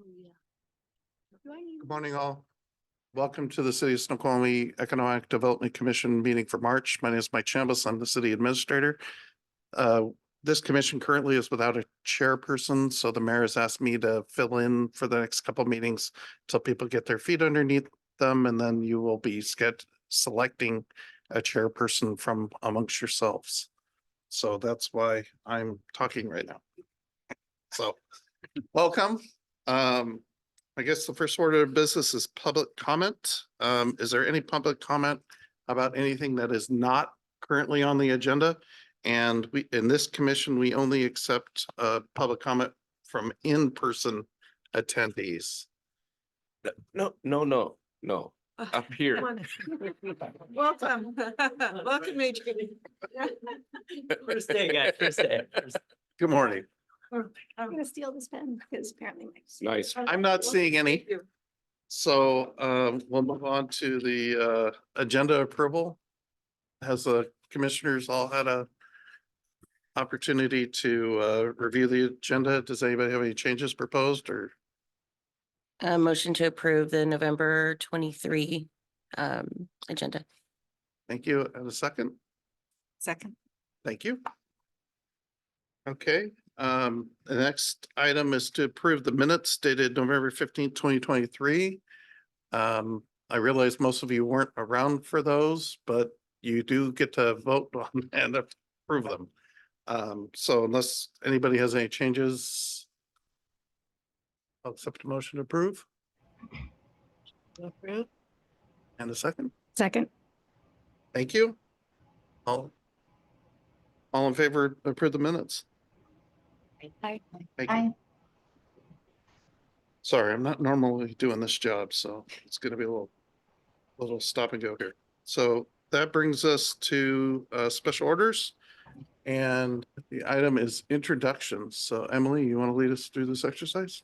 Good morning, all. Welcome to the City of Snoqualmie Economic Development Commission meeting for March. My name is Mike Chambas. I'm the city administrator. This commission currently is without a chairperson, so the mayor has asked me to fill in for the next couple meetings till people get their feet underneath them, and then you will be selecting a chairperson from amongst yourselves. So that's why I'm talking right now. So, welcome. I guess the first order of business is public comment. Is there any public comment about anything that is not currently on the agenda? And in this commission, we only accept public comment from in-person attendees. No. Up here. Welcome. Welcome, Major. First day, guys. First day. Good morning. I'm gonna steal this pen because apparently Mike's. Nice. I'm not seeing any. So we'll move on to the agenda approval. Has the commissioners all had a opportunity to review the agenda? Does anybody have any changes proposed or? Motion to approve the November 23 agenda. Thank you. And a second? Second. Thank you. Okay, the next item is to approve the minutes dated November 15th, 2023. I realize most of you weren't around for those, but you do get to vote on and approve them. So unless anybody has any changes, I'll accept a motion to approve. Approve. And a second. Second. Thank you. All in favor of approve the minutes? Aye. Thank you. Sorry, I'm not normally doing this job, so it's gonna be a little stop and go here. So that brings us to special orders. And the item is introductions. So Emily, you want to lead us through this exercise?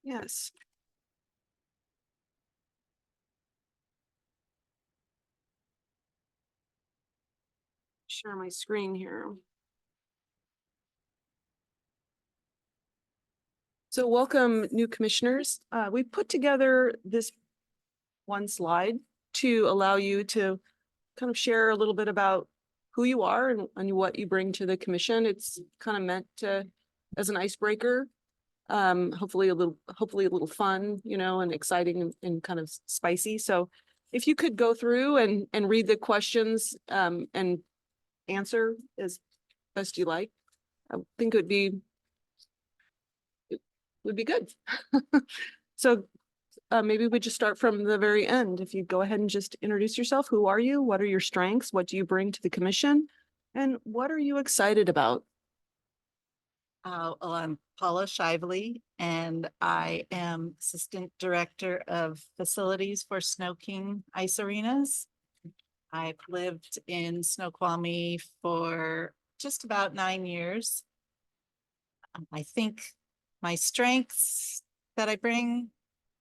Yes. Share my screen here. So welcome, new commissioners. We put together this one slide to allow you to kind of share a little bit about who you are and what you bring to the commission. It's kind of meant to as an icebreaker. Hopefully a little fun, and exciting and kind of spicy. So if you could go through and read the questions and answer as best you like, I think it would be good. So maybe we just start from the very end. If you go ahead and just introduce yourself. Who are you? What are your strengths? What do you bring to the commission? And what are you excited about? Well, I'm Paula Shively, and I am Assistant Director of Facilities for Snow King Ice Arenas. I've lived in Snoqualmie for just about 9 years. I think my strengths that I bring,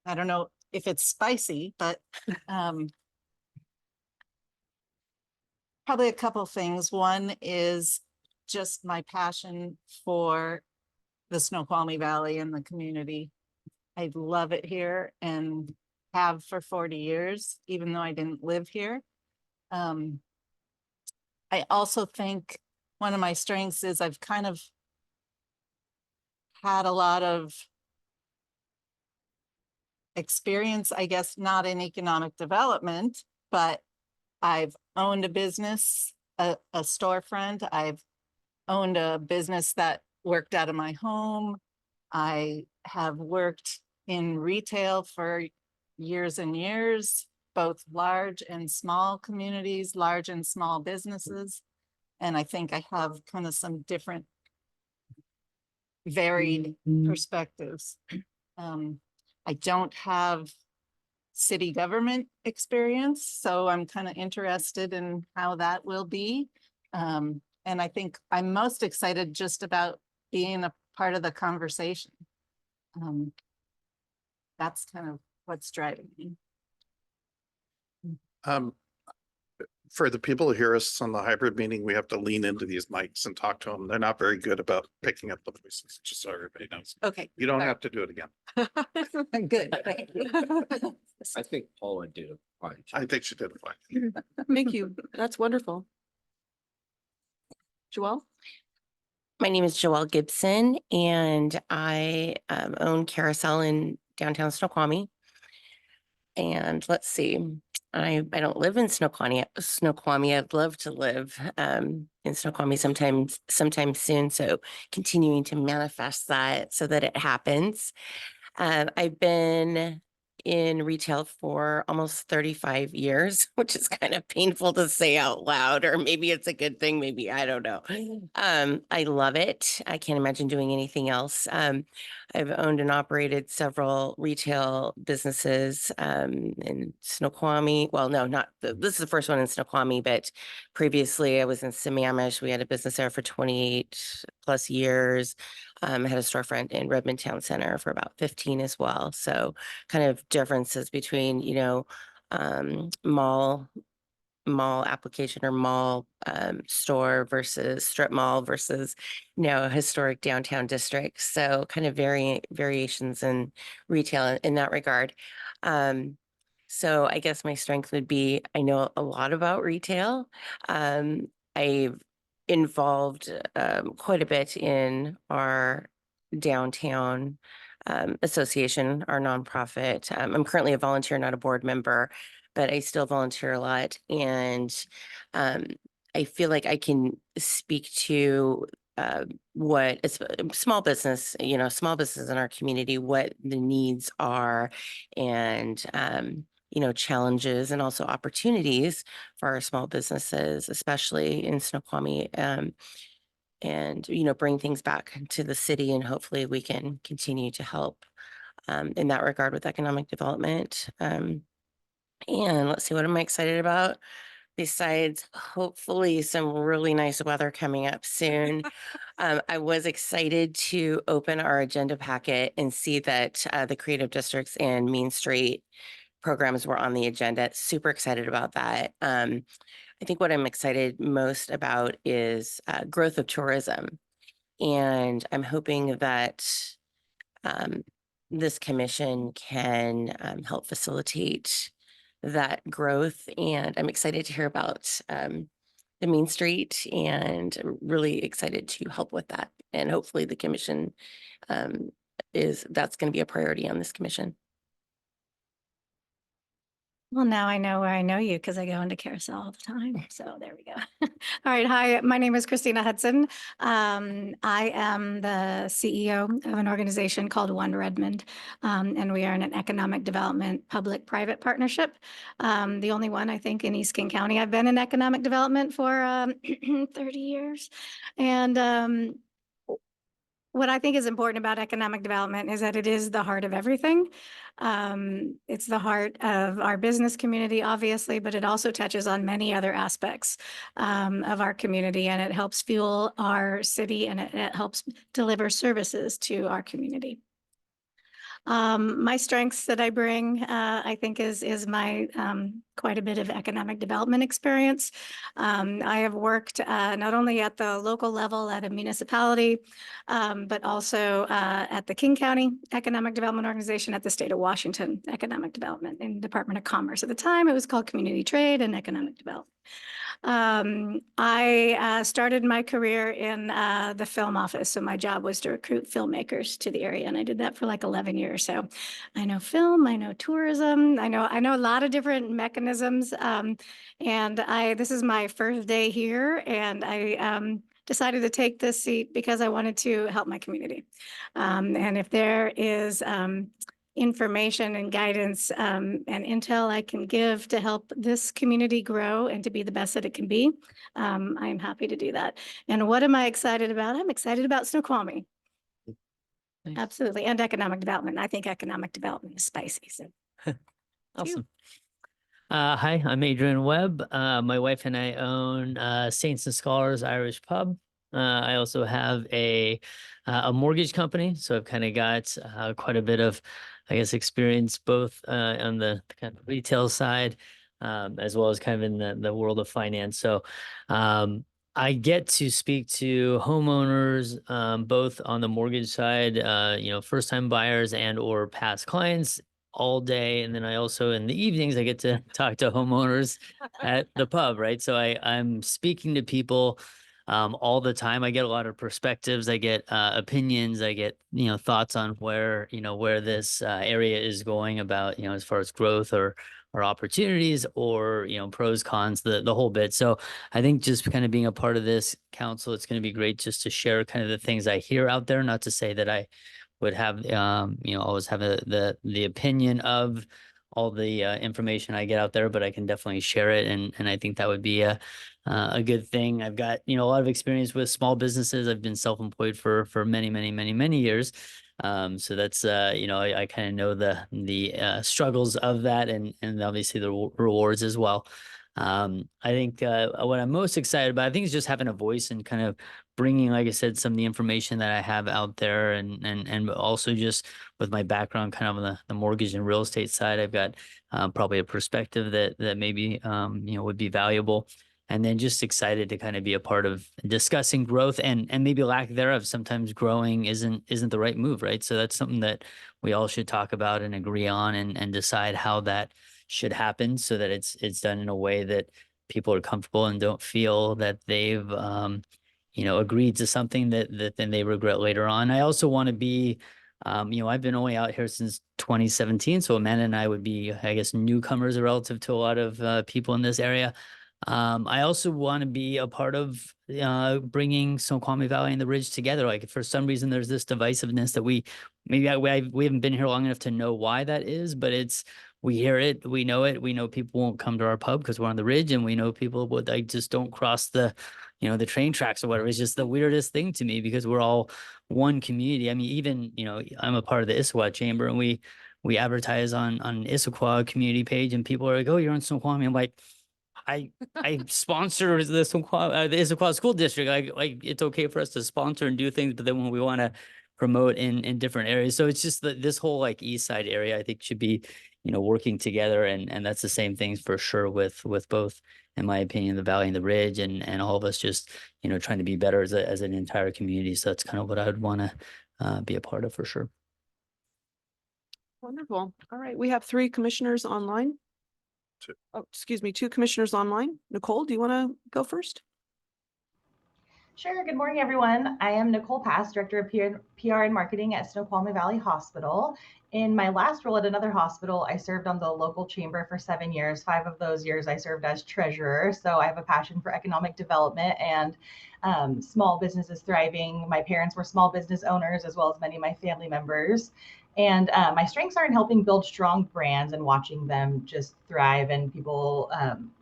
I don't know if it's spicy, but probably a couple things. One is just my passion for the Snoqualmie Valley and the community. I love it here and have for 40 years, even though I didn't live here. I also think one of my strengths is I've kind of had a lot of experience, I guess, not in economic development, but I've owned a business, a storefront. I've owned a business that worked out of my home. I have worked in retail for years and years, both large and small communities, large and small businesses. And I think I have kind of some different varied perspectives. I don't have city government experience, so I'm kind of interested in how that will be. And I think I'm most excited just about being a part of the conversation. That's kind of what's driving me. for the people who hear us on the hybrid meeting, we have to lean into these mics and talk to them. They're not very good about picking up the voices, just so everybody knows. Okay. You don't sorry. have to do it again. Good. Thank you. I think Paula did a fine job. I think she did fine. Thank you. That's wonderful. Joelle? My name is Joelle Gibson and I own Carousel in downtown Snoqualmie. And let's see, I don't live in Snoqualmie. I'd love to live in Snoqualmie sometime soon. So continuing to manifest that so that it happens. I've been in retail for almost 35 years, which is kind of painful to say out loud, or maybe it's a good thing, maybe, I don't know. I love it. I can't imagine doing anything else. I've owned and operated several retail businesses in Snoqualmie. Well, no, this is the first one in Snoqualmie, but previously I was in Sammamish. We had a business there for 28 plus years. I had a storefront in Redmond Town Center for about 15 as well. So kind of differences between, mall application or mall store versus strip mall versus, historic downtown districts. So kind of variations in retail in that regard. So I guess my strength would be, I know a lot about retail. I've involved quite a bit in our downtown association, our nonprofit. I'm currently a volunteer, not a board member, but I still volunteer a lot. And I feel like I can speak to what it's small business in our community, what the needs are and challenges and also opportunities for our small businesses, especially in Snoqualmie, and bring things back to the city, and hopefully we can continue to help in that regard with economic development. And let's see, what am I excited about? Besides hopefully some really nice weather coming up soon. I was excited to open our agenda packet and see that the Creative Districts and Mean Street programs were on the agenda. Super excited about that. I think what I'm excited most about is growth of tourism. And I'm hoping that this commission can help facilitate that growth. And I'm excited to hear about the Main Street and really excited to help with that. And hopefully the commission that's going to be a priority on this commission. Well, now I know where I know you because I go into Carousel all the time. So there we go. All right. Hi, my name is Christina Hudson. I am the CEO of an organization called One Redmond, and we are in an economic development public-private partnership. The only one, I think, in East King County. I've been in economic development for 30 years. And what I think is important about economic development is that it is the heart of everything. It's the heart of our business community, obviously, but it also touches on many other aspects of our community, and it helps fuel our city, and it helps deliver services to our community. My strengths that I bring, I think is my quite a bit of economic development experience. I have worked not only at the local level at a municipality, but also at the King County Economic Development Organization, at the state of Washington Economic Development in Department of Commerce. At the time, it was called Community Trade and Economic Development. I started my career in the film office. So my job was to recruit filmmakers to the area. And I did that for like 11 years. So I know film, I know tourism, I know a lot of different mechanisms. This is my first day here, and I decided to take this seat because I wanted to help my community. And if there is information and guidance and intel I can give to help this community grow and to be the best that it can be, I'm happy to do that. And what am I excited about? I'm excited about Snoqualmie. Nice. Absolutely. And economic development. I think economic development is spicy. So Awesome. Hi, I'm Adrian Webb. My wife and I own Saints and Scholars Irish Pub. I also have a mortgage company, so I've kind of got quite a bit of, I guess, experience both on the kind of retail side as well as kind of in the world of finance. So I get to speak to homeowners, both on the mortgage side, first time buyers and or past clients all day. And then I also, in the evenings, I get to talk to homeowners at the pub, right? So I'm speaking to people all the time. I get a lot of perspectives. I get opinions. I get, thoughts on where this area is going about, as far as growth or opportunities or, pros, cons, the whole bit. So I think just kind of being a part of this council, it's going to be great just to share kind of the things I hear out there. Not to say that I would have, always have the opinion of all the information I get out there, but I can definitely share it. And I think that would be a good thing. I've got, a lot of experience with small businesses. I've been self-employed for many, many, many, many years. So that's, I kind of know the struggles of that and obviously the rewards as well. I think what I'm most excited about, I think, is just having a voice and kind of bringing, like I said, some of the information that I have out there, and also just with my background, kind of on the mortgage and real estate side, I've got probably a perspective that maybe would be valuable. And then just excited to kind of be a part of discussing growth and maybe lack thereof. Sometimes growing isn't the right move, right? So that's something that we all should talk about and agree on and decide how that should happen so that it's done in a way that people are comfortable and don't feel that they've agreed to something that then they regret later on. I also want to be I've been only out here since 2017, so Amanda and I would be, I guess, newcomers relative to a lot of people in this area. I also want to be a part of bringing Snoqualmie Valley and the Ridge together. Like, if for some reason there's this divisiveness that we haven't been here long enough to know why that is, but we hear it, we know it, we know people won't come to our pub because we're on the Ridge, and we know people would like just don't cross the train tracks or whatever. It's just the weirdest thing to me because we're all one community. I mean, even I'm a part of the Issaquah Chamber, and we advertise on Issaquah community page, and people are like, "Oh, you're on Snoqualmie." I'm like, I sponsor the Issaquah School District. Like it's okay for us to sponsor and do things, but then when we want to promote in different areas, so it's just that this whole like East Side area, I think, should be working together, and that's the same things for sure with both, in my opinion, the Valley and the Ridge, and all of us just trying to be better as an entire community. So that's kind of what I would want to be a part of for sure. Wonderful. All right, we have 3 commissioners online. Two. Oh, excuse me, 2 commissioners online. Nicole, do you want to go first? Sure. Good morning, everyone. I am Nicole Pass, Director of PR and Marketing at Snoqualmie Valley Hospital. In my last role at another hospital, I served on the local chamber for 7 years. 5 of those years I served as treasurer. So I have a passion for economic development and small businesses thriving. My parents were small business owners, as well as many of my family members. And my strengths are in helping build strong brands and watching them just thrive, and people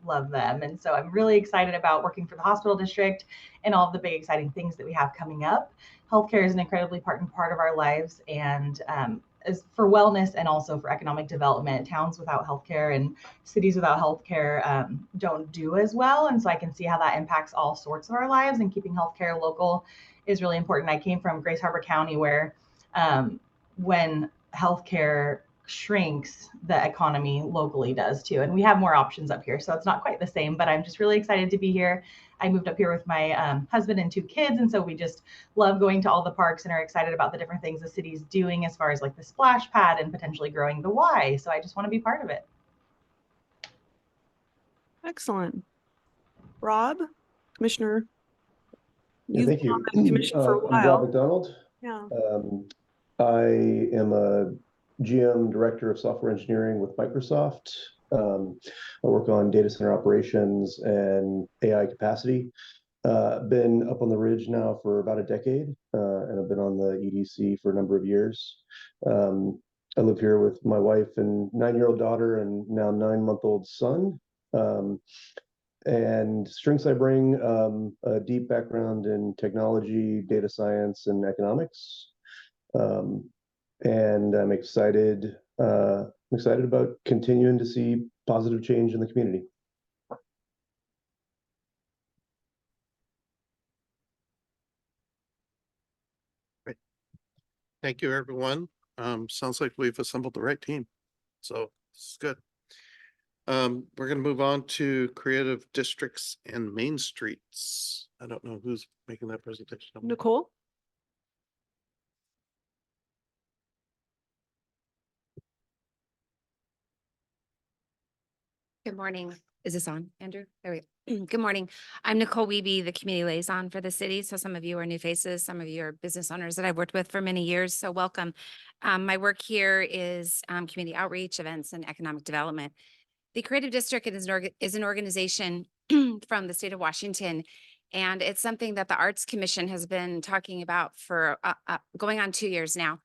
love them. And so I'm really excited about working for the hospital district and all of the big exciting things that we have coming up. Healthcare is an incredibly important part of our lives, and is for wellness and also for economic development. Towns without healthcare and cities without healthcare don't do as well. And so I can see how that impacts all sorts of our lives, and keeping healthcare local is really important. I came from Grace Harbor County, where when healthcare shrinks, the economy locally does too. And we have more options up here, so it's not quite the same, but I'm just really excited to be here. I moved up here with my husband and 2 kids, and so we just love going to all the parks and are excited about the different things the city's doing as far as like the splash pad and potentially growing the Y. So I just want to be part of it. Excellent. Rob, Commissioner. Yeah, You've thank been on you. the commission for a I'm Rob while. McDonald. Yeah. I am a GM Director of Software Engineering with Microsoft. I work on data center operations and AI capacity. Been up on the Ridge now for about a decade, and I've been on the EDC for a number of years. I live here with my wife and 9-year-old daughter and now 9-month-old son. And strengths I bring a deep background in technology, data science, and economics. And I'm excited about continuing to see positive change in the community. Thank you, everyone. Sounds like we've assembled the right team. So this is good. We're gonna move on to creative districts and main streets. I don't know who's making that presentation. Nicole? Good morning. Is this on, Andrew? There we go. Good morning. I'm Nicole Wiebe, the community liaison for the city. So some of you are new faces, some of you are business owners that I've worked with for many years. So welcome. My work here is community outreach, events, and economic development. The Creative District is an organization from the state of Washington, and it's something that the Arts Commission has been talking about for going on 2 years now.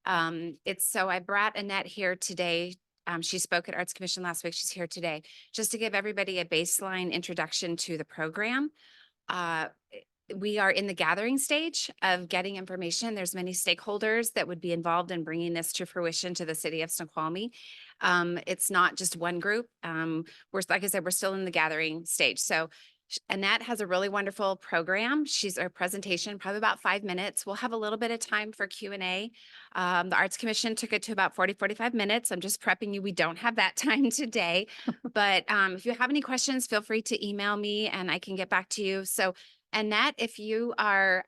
So I brought Annette here today. She spoke at Arts Commission last week. She's here today just to give everybody a baseline introduction to the program. We are in the gathering stage of getting information. There's many stakeholders that would be involved in bringing this to fruition to the city of Snoqualmie. It's not just one group. Like I said, we're still in the gathering stage. So Annette has a really wonderful program. She's our presentation, probably about 5 minutes. We'll have a little bit of time for Q&A. The Arts Commission took it to about 45 minutes. I'm just prepping you. We don't have that time today, but if you have any questions, feel free to email me and I can get back to you. So Annette, if you are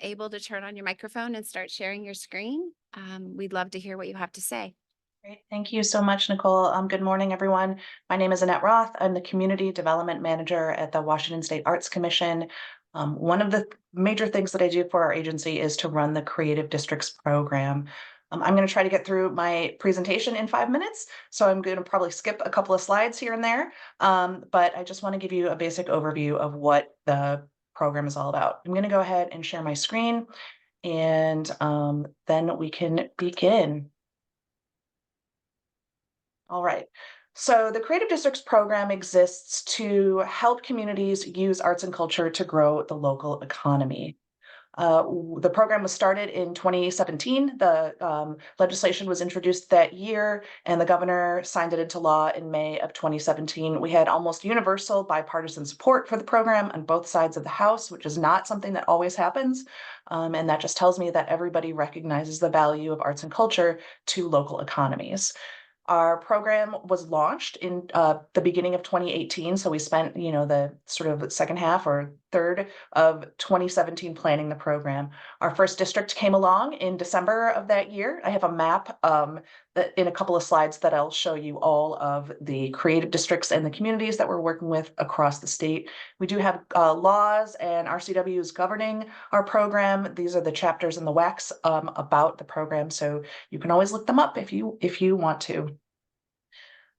able to turn on your microphone and start sharing your screen, we'd love to hear what you have to say. Great. Thank you so much, Nicole. Good morning, everyone. My name is Annette Roth. I'm the Community Development Manager at the Washington State Arts Commission. One of the major things that I do for our agency is to run the Creative Districts program. I'm going to try to get through my presentation in 5 minutes, so I'm going to probably skip a couple of slides here and there, but I just want to give you a basic overview of what the program is all about. I'm going to go ahead and share my screen, and then we can begin. All right. So the Creative Districts program exists to help communities use arts and culture to grow the local economy. The program was started in 2017. The legislation was introduced that year, and the governor signed it into law in May of 2017. We had almost universal bipartisan support for the program on both sides of the House, which is not something that always happens. And that just tells me that everybody recognizes the value of arts and culture to local economies. Our program was launched in the beginning of 2018. So we spent, the sort of second half or third of 2017 planning the program. Our first district came along in December of that year. I have a map in a couple of slides that I'll show you all of the creative districts and the communities that we're working with across the state. We do have laws and RCWs governing our program. These are the chapters in the WACs about the program. So you can always look them up if you want to.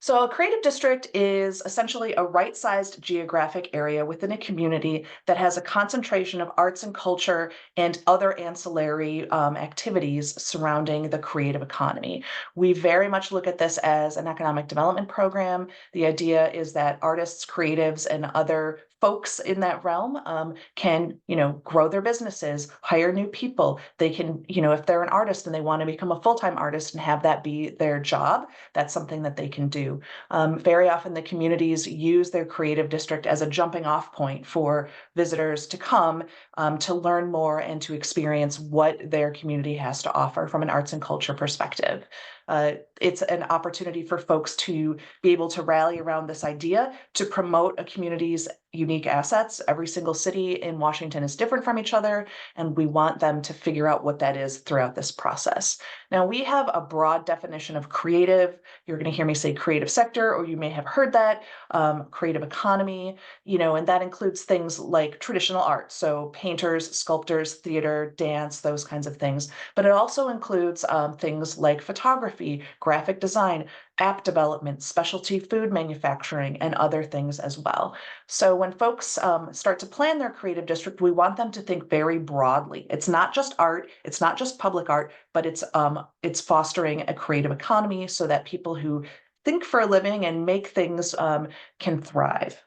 So a creative district is essentially a right-sized geographic area within a community that has a concentration of arts and culture and other ancillary activities surrounding the creative economy. We very much look at this as an economic development program. The idea is that artists, creatives, and other folks in that realm can, grow their businesses, hire new people. They can, if they're an artist and they want to become a full-time artist and have that be their job, that's something that they can do. Very often the communities use their creative district as a jumping off point for visitors to come to learn more and to experience what their community has to offer from an arts and culture perspective. It's an opportunity for folks to be able to rally around this idea to promote a community's unique assets. Every single city in Washington is different from each other, and we want them to figure out what that is throughout this process. Now, we have a broad definition of creative. You're going to hear me say creative sector, or you may have heard that, creative economy, and that includes things like traditional art, so painters, sculptors, theater, dance, those kinds of things. But it also includes things like photography, graphic design, app development, specialty food manufacturing, and other things as well. So when folks start to plan their creative district, we want them to think very broadly. It's not just art, it's not just public art, but it's fostering a creative economy so that people who think for a living and make things can thrive.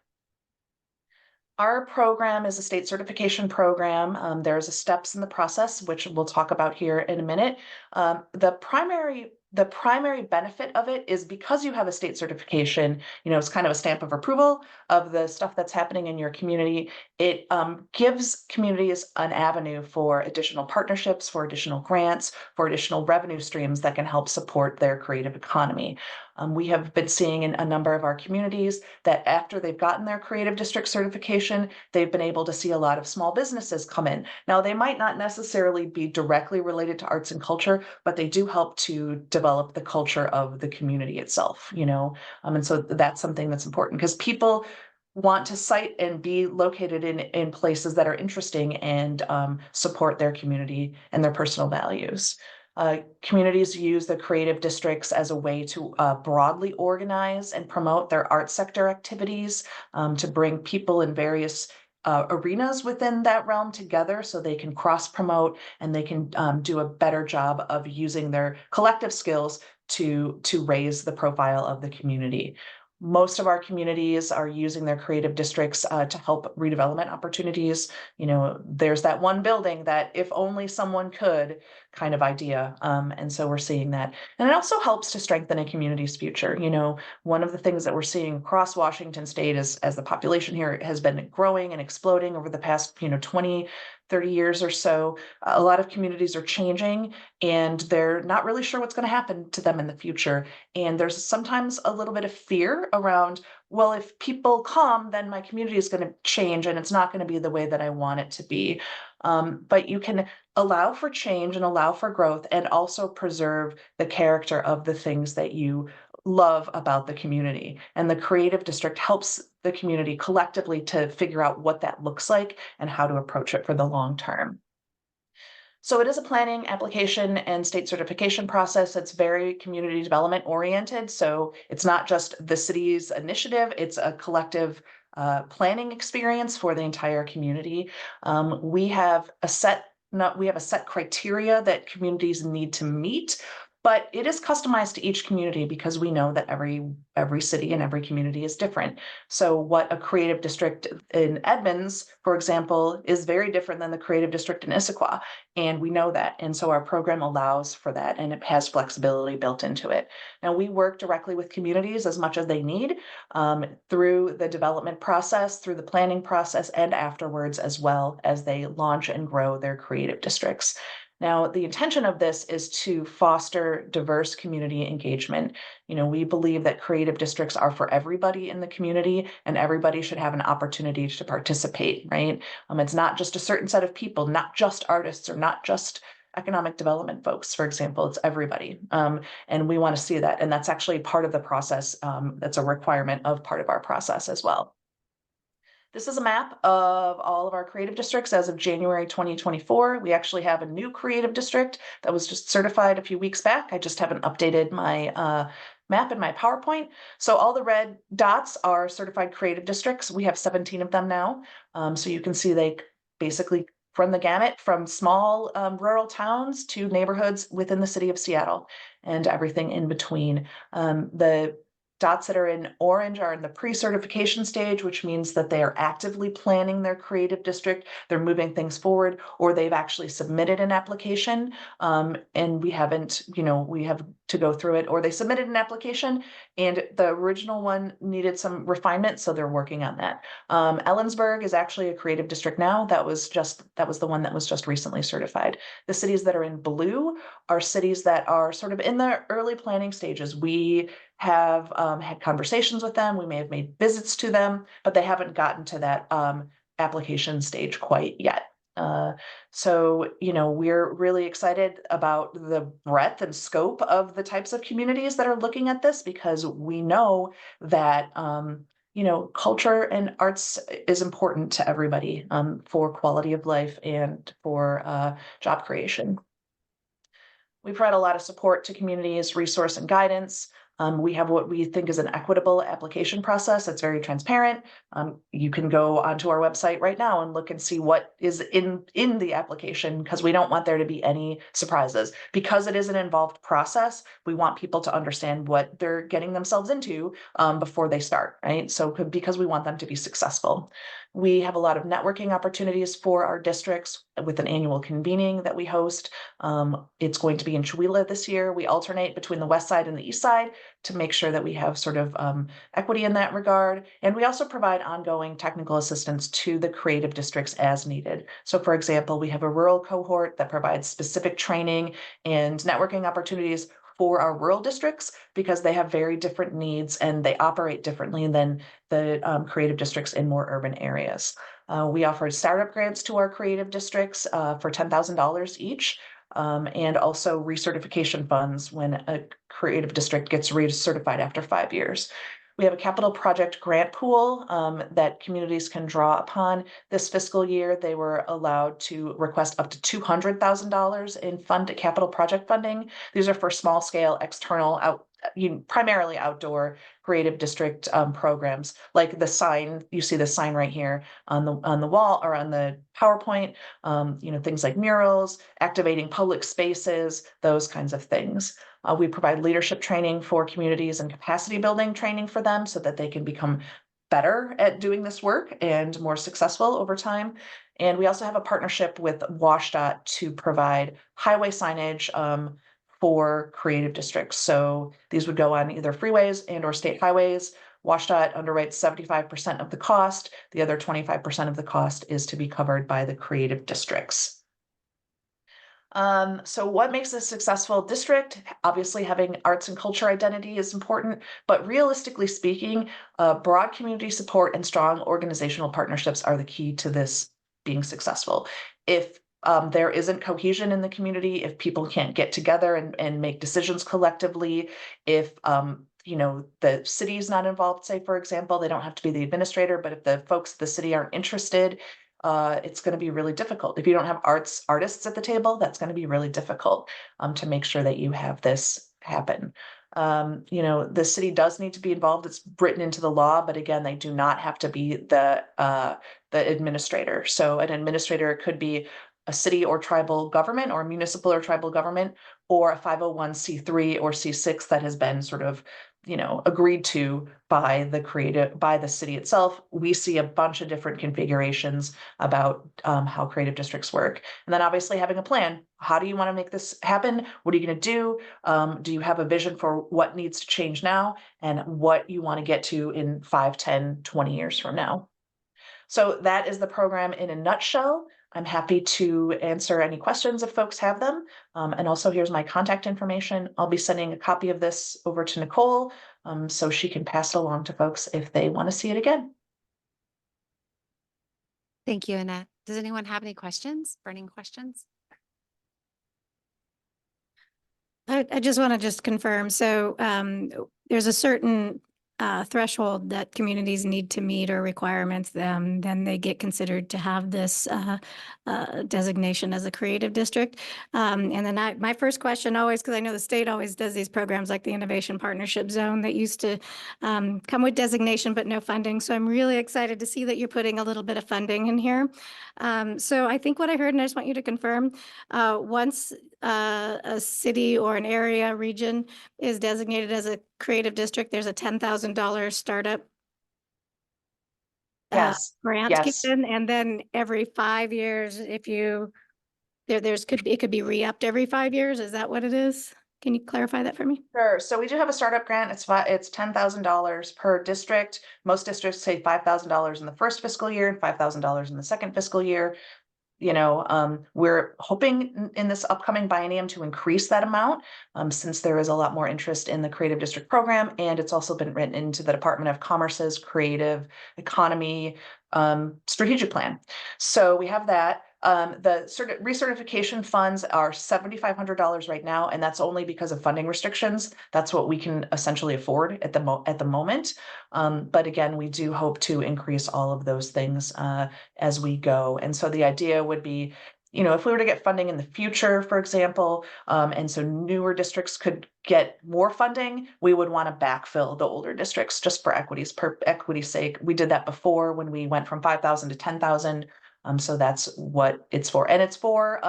Our program is a state certification program. There's steps in the process, which we'll talk about here in a minute. The primary the primary benefit of it is because you have a state certification, it's kind of a stamp of approval of the stuff that's happening in your community. It gives communities an avenue for additional partnerships, for additional grants, for additional revenue streams that can help support their creative economy. We have been seeing in a number of our communities that after they've gotten their creative district certification, they've been able to see a lot of small businesses come in. Now, they might not necessarily be directly related to arts and culture, but they do help to develop the culture of the community itself, and so that's something that's important because people want to site and be located in places that are interesting and support their community and their personal values. Communities use the creative districts as a way to broadly organize and promote their art sector activities, to bring people in various arenas within that realm together so they can cross promote and they can do a better job of using their collective skills to raise the profile of the community. Most of our communities are using their creative districts to help redevelopment opportunities. There's that one building that if only someone could kind of idea. And so we're seeing that. And it also helps to strengthen a community's future. One of the things that we're seeing across Washington state is as the population here has been growing and exploding over the past, 20, 30 years or so, a lot of communities are changing and they're not really sure what's going to happen to them in the future. And there's sometimes a little bit of fear around, well, if people come, then my community is going to change and it's not going to be the way that I want it to be. But you can allow for change and allow for growth and also preserve the character of the things that you love about the community. And the creative district helps the community collectively to figure out what that looks like and how to approach it for the long term. So it is a planning, application, and state certification process. It's very community development oriented. So it's not just the city's initiative, it's a collective planning experience for the entire community. We have a set criteria that communities need to meet, but it is customized to each community because we know that every city and every community is different. So what a creative district in Edmonds, for example, is very different than the creative district in Issaquah. And we know that. And so our program allows for that and it has flexibility built into it. Now we work directly with communities as much as they need through the development process, through the planning process, and afterwards as well as they launch and grow their creative districts. Now, the intention of this is to foster diverse community engagement. We believe that creative districts are for everybody in the community and everybody should have an opportunity to participate, right? It's not just a certain set of people, not just artists or not just economic development folks, for example, it's everybody. And we want to see that. And that's actually part of the process. That's a requirement of part of our process as well. This is a map of all of our creative districts as of January 2024. We actually have a new creative district that was just certified a few weeks back. I just haven't updated my map in my PowerPoint. So all the red dots are certified creative districts. We have 17 of them now. So you can see they basically run the gamut from small rural towns to neighborhoods within the city of Seattle and everything in between. The dots that are in orange are in the pre-certification stage, which means that they are actively planning their creative district. They're moving things forward, or they've actually submitted an application and we haven't, we have to go through it, or they submitted an application and the original one needed some refinement. So they're working on that. Ellensburg is actually a creative district now. That was the one that was just recently certified. The cities that are in blue are cities that are sort of in the early planning stages. We have had conversations with them. We may have made visits to them, but they haven't gotten to that application stage quite yet. So, we're really excited about the breadth and scope of the types of communities that are looking at this because we know that, culture and arts is important to everybody for quality of life and for job creation. We provide a lot of support to communities, resource and guidance. We have what we think is an equitable application process. It's very transparent. You can go onto our website right now and look and see what is in the application, because we don't want there to be any surprises. Because it is an involved process, we want people to understand what they're getting themselves into before they start, right? So because we want them to be successful. We have a lot of networking opportunities for our districts with an annual convening that we host. It's going to be in Chewelah this year. We alternate between the west side and the east side to make sure that we have sort of equity in that regard. And we also provide ongoing technical assistance to the creative districts as needed. So for example, we have a rural cohort that provides specific training and networking opportunities for our rural districts because they have very different needs and they operate differently than the creative districts in more urban areas. We offer startup grants to our creative districts for $10,000 each. And also recertification funds when a creative district gets recertified after 5 years. We have a capital project grant pool that communities can draw upon. This fiscal year, they were allowed to request up to $200,000 in capital project funding. These are for small scale external primarily outdoor creative district programs, like the sign. You see the sign right here on the wall or on the PowerPoint. Things like murals, activating public spaces, those kinds of things. We provide leadership training for communities and capacity building training for them so that they can become better at doing this work and more successful over time. And we also have a partnership with WashDOT to provide highway signage for creative districts. So these would go on either freeways and or state highways. WashDOT underwrites 75% of the cost. The other 25% of the cost is to be covered by the creative districts. So what makes a successful district? Obviously, having arts and culture identity is important, but realistically speaking, broad community support and strong organizational partnerships are the key to this being successful. If there isn't cohesion in the community, if people can't get together and make decisions collectively, if the city is not involved, say, for example, they don't have to be the administrator, but if the folks at the city aren't interested, it's going to be really difficult. If you don't have artists at the table, that's going to be really difficult to make sure that you have this happen. The city does need to be involved. It's written into the law, but again, they do not have to be the administrator. So an administrator could be a city or tribal government or municipal or tribal government, or a 501c3 or C6 that has been sort of agreed to by the city itself. We see a bunch of different configurations about how creative districts work. And then obviously having a plan. How do you want to make this happen? What are you going to do? Do you have a vision for what needs to change now and what you want to get to in 5, 10, 20 years from now? So that is the program in a nutshell. I'm happy to answer any questions if folks have them. And also here's my contact information. I'll be sending a copy of this over to Nicole so she can pass it along to folks if they want to see it again. Thank you, Annette. Does anyone have any questions, burning questions? I just want to confirm. So there's a certain threshold that communities need to meet or requirements, then they get considered to have this designation as a creative district. And then my first question always, because I know the state always does these programs like the Innovation Partnership Zone that used to come with designation but no funding. So I'm really excited to see that you're putting a little bit of funding in here. So I think what I heard, and I just want you to confirm, once a city or an area region is designated as a creative district, there's a $10,000 startup grant Yes. given, and then every 5 years, if you it could be re-upped every 5 years. Is that what it is? Can you clarify that for me? Sure. So we do have a startup grant. It's $10,000 per district. Most districts say $5,000 in the first fiscal year and $5,000 in the second fiscal year. We're hoping in this upcoming biennium to increase that amount since there is a lot more interest in the creative district program, and it's also been written into the Department of Commerce's creative economy strategic plan. So we have that. The recertification funds are $7,500 right now, and that's only because of funding restrictions. That's what we can essentially afford at the moment. But again, we do hope to increase all of those things as we go. And so the idea would be, you know, if we were to get funding in the future, for example, and so newer districts could get more funding, we would want to backfill the older districts just for equity's sake. We did that before when we went from 5,000 to 10,000. So that's what it's for. And it's for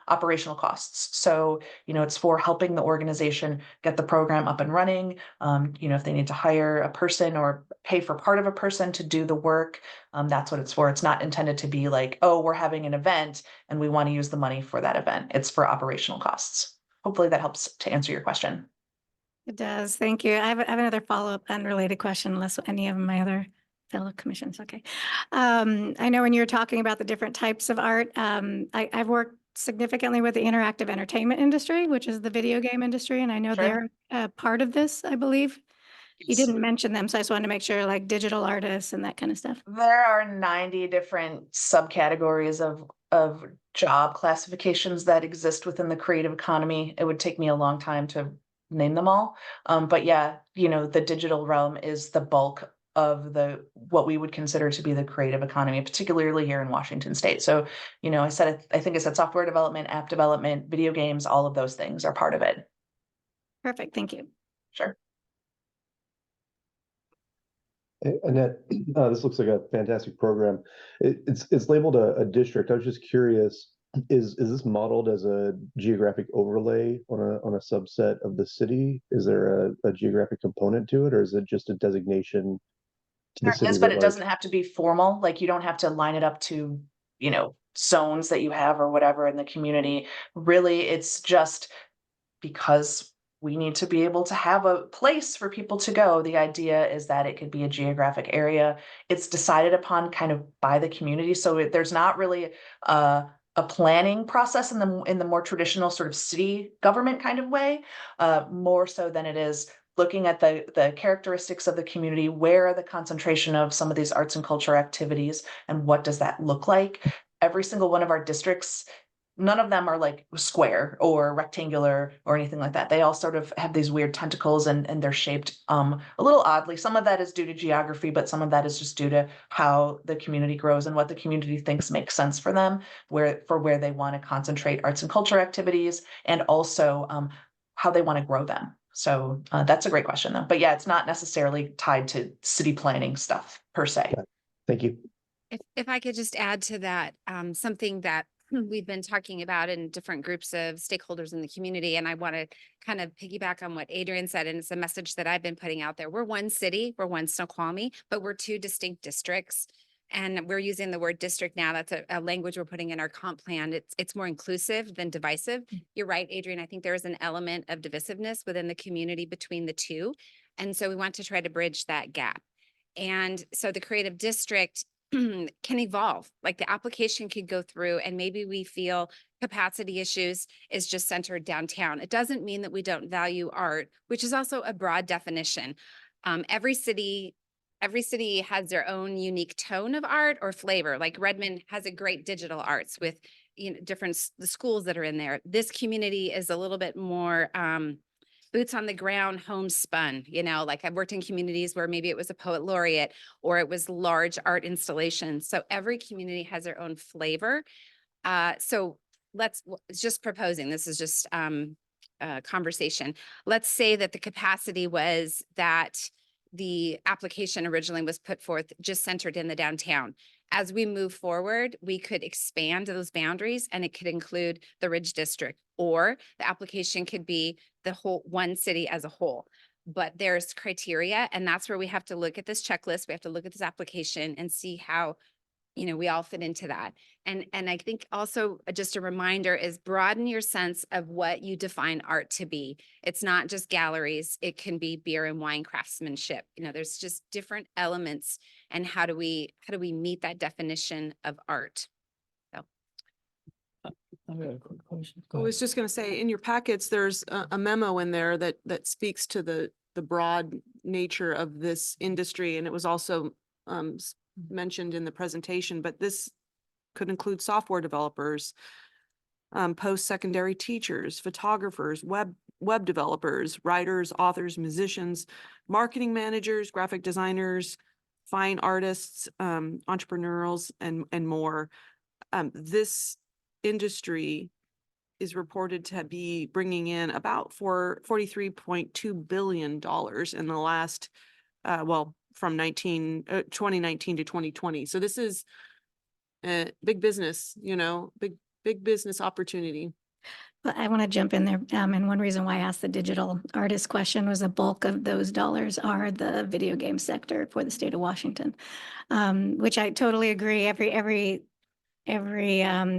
operational costs. So, you know, it's for helping the organization get the program up and running. You know, if they need to hire a person or pay for part of a person to do the work, that's what it's for. It's not intended to be like, oh, we're having an event and we want to use the money for that event. It's for operational costs. Hopefully that helps to answer your question. It does. Thank you. I have another follow-up unrelated question, unless any of my other fellow commissions. Okay. I know when you're talking about the different types of art, I've worked significantly with the interactive entertainment industry, which is the video game industry. And I know Sure. they're part of this, I believe. You Yes. didn't mention them, so I just wanted to make sure, like digital artists and that kind of stuff. There are 90 different subcategories of job classifications that exist within the creative economy. It would take me a long time to name them all. But yeah, you know, the digital realm is the bulk of the what we would consider to be the creative economy, particularly here in Washington State. So, you know, I think I said software development, app development, video games, all of those things are part of it. Perfect. Thank you. Sure. Annette, this looks like a fantastic program. It's labeled a district. I was just curious, is this modeled as a geographic overlay on a subset of the city? Is there a geographic component to it, or is it just a designation to the There city is, but writ it large? doesn't have to be formal. Like you don't have to line it up to, you know, zones that you have or whatever in the community. Really, it's just because we need to be able to have a place for people to go. The idea is that it could be a geographic area. It's decided upon kind of by the community. So there's not really a planning process in the more traditional sort of city government kind of way, more so than it is looking at the characteristics of the community. Where are the concentration of some of these arts and culture activities, and what does that look like? Every single one of our districts, none of them are like square or rectangular or anything like that. They all sort of have these weird tentacles and they're shaped a little oddly. Some of that is due to geography, but some of that is just due to how the community grows and what the community thinks makes sense for them, where they want to concentrate arts and culture activities, and also how they want to grow them. So that's a great question though. But yeah, it's not necessarily tied to city planning stuff per se. Thank you. If I could just add to that, something that we've been talking about in different groups of stakeholders in the community, and I want to kind of piggyback on what Adrian said, and it's a message that I've been putting out there. We're one city, we're one Snoqualmie, but we're two distinct districts. And we're using the word district now. That's a language we're putting in our comp plan. It's more inclusive than divisive. You're right, Adrian. I think there is an element of divisiveness within the community between the two. And so we want to try to bridge that gap. And so the creative district can evolve. Like the application could go through and maybe we feel capacity issues is just centered downtown. It doesn't mean that we don't value art, which is also a broad definition. Every city has their own unique tone of art or flavor. Like Redmond has a great digital arts with, you know, the schools that are in there. This community is a little bit more boots on the ground, homespun, you know, like I've worked in communities where maybe it was a poet laureate or it was large art installations. So every community has their own flavor. So just proposing, this is just a conversation. Let's say that the capacity was that the application originally was put forth just centered in the downtown. As we move forward, we could expand those boundaries and it could include the Ridge District, or the application could be the whole one city as a whole. But there's criteria, and that's where we have to look at this checklist. We have to look at this application and see how, you know, we all fit into that. And I think also just a reminder is broaden your sense of what you define art to be. It's not just galleries. It can be beer and wine craftsmanship. You know, there's just different elements, and how do we meet that definition of art? So. I've got a quick question. I was just going to say, in your packets, there's a memo in there that speaks to the broad nature of this industry, and it was also mentioned in the presentation, but this could include software developers, post-secondary teachers, photographers, web developers, writers, authors, musicians, marketing managers, graphic designers, fine artists, entrepreneurs, and more. This industry is reported to be bringing in about $43.2 billion in the last, from 2019 to 2020. So this is big business, big business opportunity. But I want to jump in there. And one reason why I asked the digital artist question was a bulk of those dollars are the video game sector for the state of Washington, which I totally agree. Every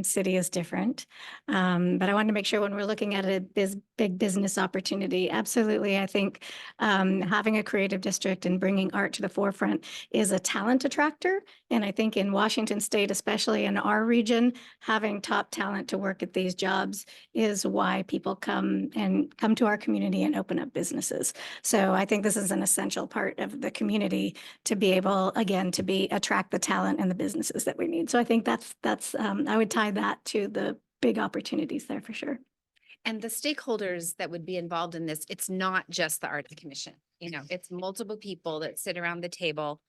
city is different. But I wanted to make sure when we're looking at a big business opportunity, absolutely, I think having a creative district and bringing art to the forefront is a talent attractor. And I think in Washington State, especially in our region, having top talent to work at these jobs is why people come to our community and open up businesses. So I think this is an essential part of the community to be able, again, to attract the talent and the businesses that we need. So I think that's I would tie that to the big opportunities there for sure. And the stakeholders that would be involved in this, it's not just the Arts Commission, it's multiple people that sit around the table,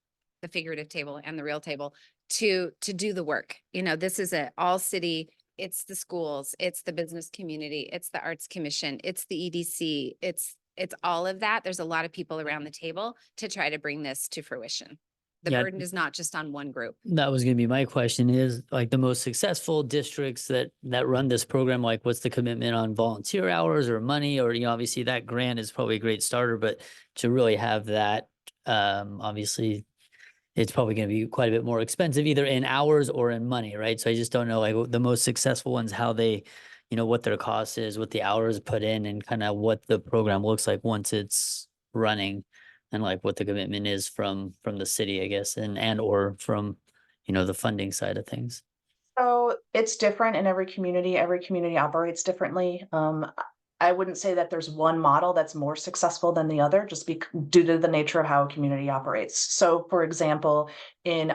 the figurative table and the real table to do the work. This is all city, it's the schools, it's the business community, it's the Arts Commission, it's the EDC, it's all of that. There's a lot of people around the table to try to bring this to fruition. The burden is not just on one group. That was going to be my question, is like the most successful districts that run this program, like what's the commitment on volunteer hours or money, or, obviously that grant is probably a great starter, but to really have that, obviously it's probably going to be quite a bit more expensive either in hours or in money, right? So I just don't know, like the most successful ones, how they, what their cost is, what the hours put in, and kind of what the program looks like once it's running. And like what the commitment is from the city, I guess, and or from, the funding side of things. So it's different in every community. Every community operates differently. I wouldn't say that there's one model that's more successful than the other, just due to the nature of how a community operates. So for example, in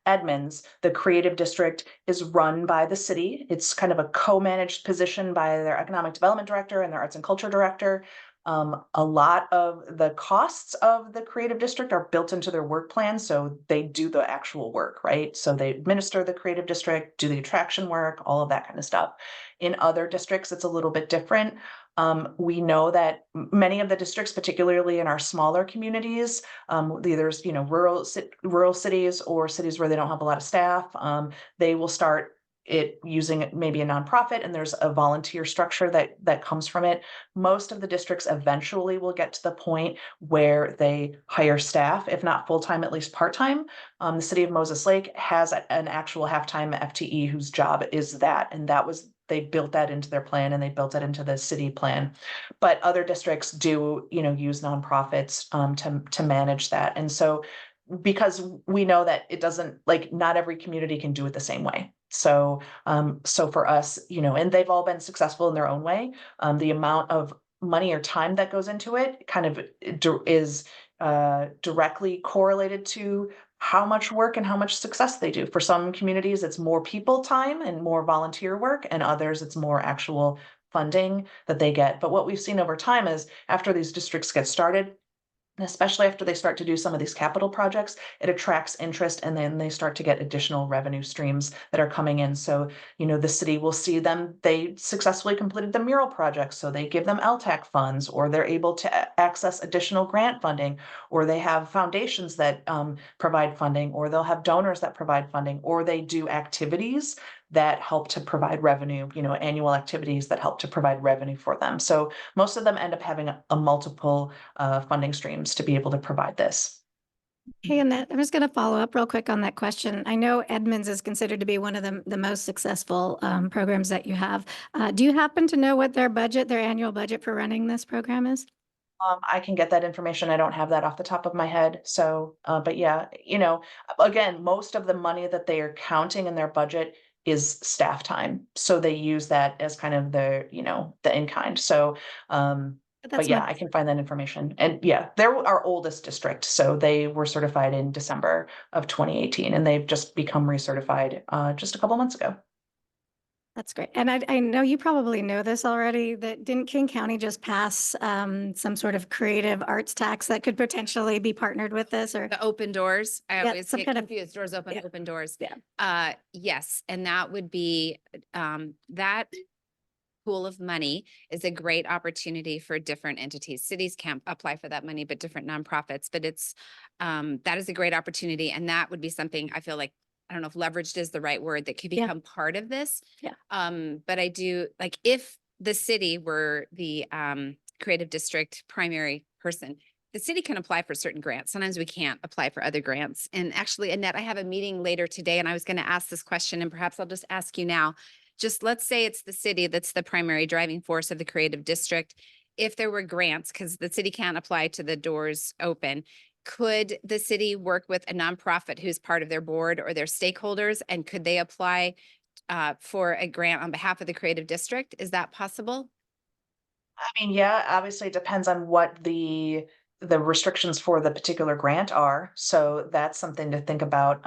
Edmonds, the creative district is run by the city. It's kind of a co-managed position by their economic development director and their arts and culture director. A lot of the costs of the creative district are built into their work plan, so they do the actual work, right? So they administer the creative district, do the attraction work, all of that kind of stuff. In other districts, it's a little bit different. We know that many of the districts, particularly in our smaller communities, there's rural cities or cities where they don't have a lot of staff, they will start using maybe a nonprofit, and there's a volunteer structure that comes from it. Most of the districts eventually will get to the point where they hire staff, if not full-time, at least part-time. The city of Moses Lake has an actual half-time FTE whose job is that, and they built that into their plan, and they built it into the city plan. But other districts do, use nonprofits to manage that. And so because we know that it doesn't, not every community can do it the same way. So for us, and they've all been successful in their own way. The amount of money or time that goes into it kind of is directly correlated to how much work and how much success they do. For some communities, it's more people time and more volunteer work, and others it's more actual funding that they get. But what we've seen over time is after these districts get started, especially after they start to do some of these capital projects, it attracts interest, and then they start to get additional revenue streams that are coming in. So, the city will see them, they successfully completed the mural project, so they give them LTAC funds, or they're able to access additional grant funding, or they have foundations that provide funding, or they'll have donors that provide funding, or they do activities that help to provide revenue, annual activities that help to provide revenue for them. So most of them end up having a multiple funding streams to be able to provide this. Hey, Annette, I was going to follow up real quick on that question. I know Edmonds is considered to be one of the most successful programs that you have. Do you happen to know what their annual budget for running this program is? I can get that information. I don't have that off the top of my head. So, but yeah, again, most of the money that they are counting in their budget is staff time. So they use that as kind of the in-kind. So, but yeah, I can find that information. And yeah, they're our oldest district. So they were certified in December of 2018, and they've just become recertified just a couple months ago. That's great. And I know you probably know this already, that didn't King County just pass some sort of creative arts tax that could potentially be partnered with this, or? The open doors, I Yeah, always some get kind of- confused, doors open, yeah. open doors. Yeah. Yes, and that would be, that pool of money is a great opportunity for different entities. Cities can't apply for that money, but different nonprofits, but it's, that is a great opportunity. And that would be something I feel like, I don't know if leveraged is the right word, that could Yeah. become part of this. Yeah. But I do, like, if the city were the, creative district primary person, the city can apply for certain grants. Sometimes we can't apply for other grants. And actually, Annette, I have a meeting later today and I was going to ask this question, and perhaps I'll just ask you now. Just let's say it's the city that's the primary driving force of the creative district. If there were grants, because the city can't apply to the doors open, could the city work with a nonprofit who's part of their board or their stakeholders? And could they apply for a grant on behalf of the creative district? Is that possible? I mean, yeah, obviously it depends on what the restrictions for the particular grant are. So that's something to think about.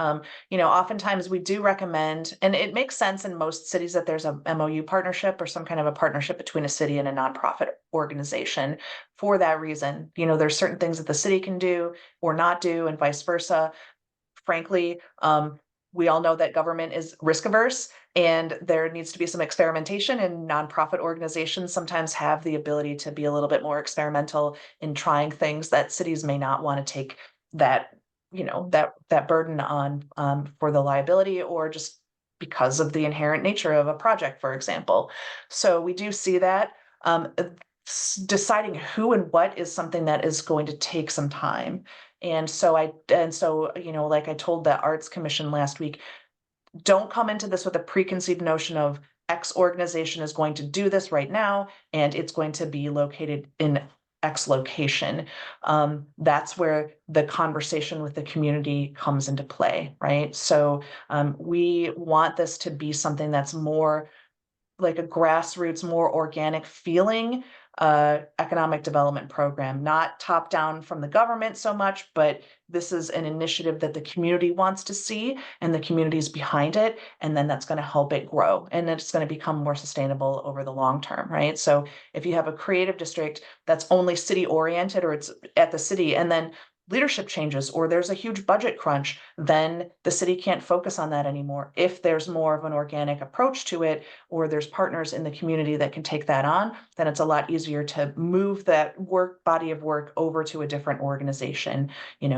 Oftentimes we do recommend, and it makes sense in most cities, that there's a MOU partnership or some kind of a partnership between a city and a nonprofit organization for that reason. There's certain things that the city can do or not do, and vice versa. Frankly, we all know that government is risk averse, and there needs to be some experimentation, and nonprofit organizations sometimes have the ability to be a little bit more experimental in trying things that cities may not want to take that, that burden on, for the liability, or just because of the inherent nature of a project, for example. So we do see that. Deciding who and what is something that is going to take some time. And so, like I told the Arts Commission last week, don't come into this with a preconceived notion of X organization is going to do this right now, and it's going to be located in X location. That's where the conversation with the community comes into play, right? So we want this to be something that's more like a grassroots, more organic feeling economic development program, not top down from the government so much, but this is an initiative that the community wants to see, and the community is behind it. And then that's going to help it grow, and it's going to become more sustainable over the long term, right? So if you have a creative district that's only city oriented, or it's at the city, and then leadership changes or there's a huge budget crunch, then the city can't focus on that anymore. If there's more of an organic approach to it, or there's partners in the community that can take that on, then it's a lot easier to move that body of work over to a different organization.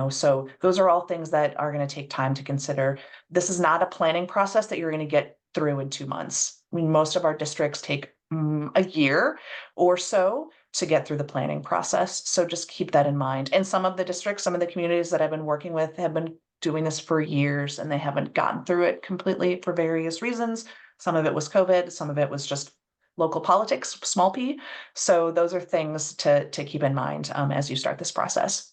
So those are all things that are going to take time to consider. This is not a planning process that you're going to get through in 2 months. I mean, most of our districts take a year or so to get through the planning process. So just keep that in mind. And some of the districts, some of the communities that I've been working with have been doing this for years, and they haven't gotten through it completely for various reasons. Some of it was COVID, some of it was just local politics, small p. So those are things to keep in mind as you start this process.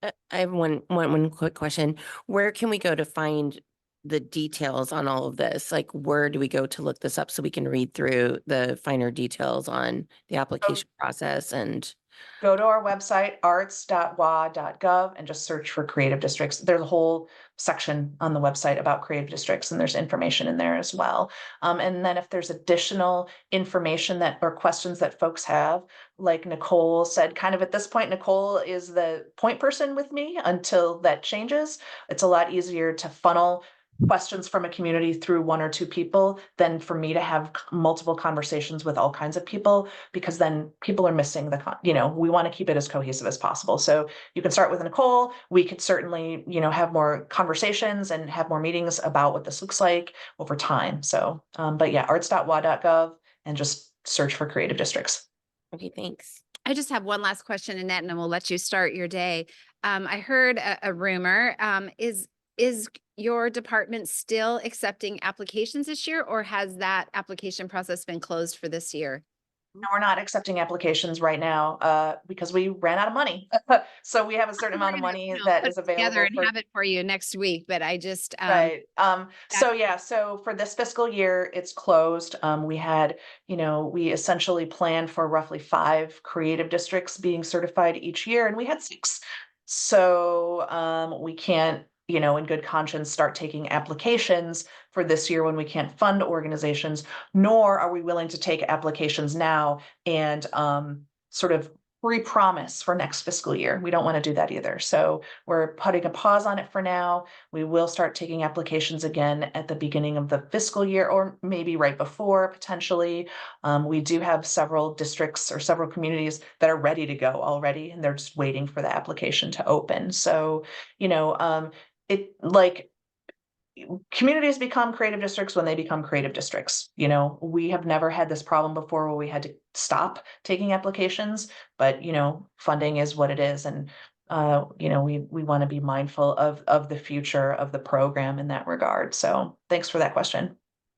I have one quick question. Where can we go to find the details on all of this? Like, where do we go to look this up so we can read through the finer details on the application process? And go to our website, arts.wa.gov, and just search for creative districts. There's a whole section on the website about creative districts, and there's information in there as well. And then if there's additional information or questions that folks have, like Nicole said, kind of at this point, Nicole is the point person with me until that changes. It's a lot easier to funnel questions from a community through 1 or 2 people than for me to have multiple conversations with all kinds of people, because then people are missing we want to keep it as cohesive as possible. So you can start with Nicole. We could certainly, have more conversations and have more meetings about what this looks like over time. So, but yeah, arts.wa.gov, and just search for creative districts. okay, thanks. I just have one last question, Annette, and then we'll let you start your day. I heard a rumor. Is your department still accepting applications this year, or has that application process been closed for this year? No, we're not accepting applications right now because we ran out of money. So we have a certain amount of money that is available Together and have it for you next week, but I just right. So for this fiscal year, it's closed. We had, we essentially planned for roughly 5 creative districts being certified each year, and we had 6. So we can't you know, in good conscience, start taking applications for this year when we can't fund organizations, nor are we willing to take applications now and sort of pre-promise for next fiscal year. We don't want to do that either. So we're putting a pause on it for now. We will start taking applications again at the beginning of the fiscal year, or maybe right before potentially. We do have several districts or several communities that are ready to go already, and they're just waiting for the application to open. So, you know, communities become creative districts when they become creative districts. You know, we have never had this problem before where we had to stop taking applications, but you know, funding is what it is. And you know, we want to be mindful of the future of the program in that regard. So thanks for that question.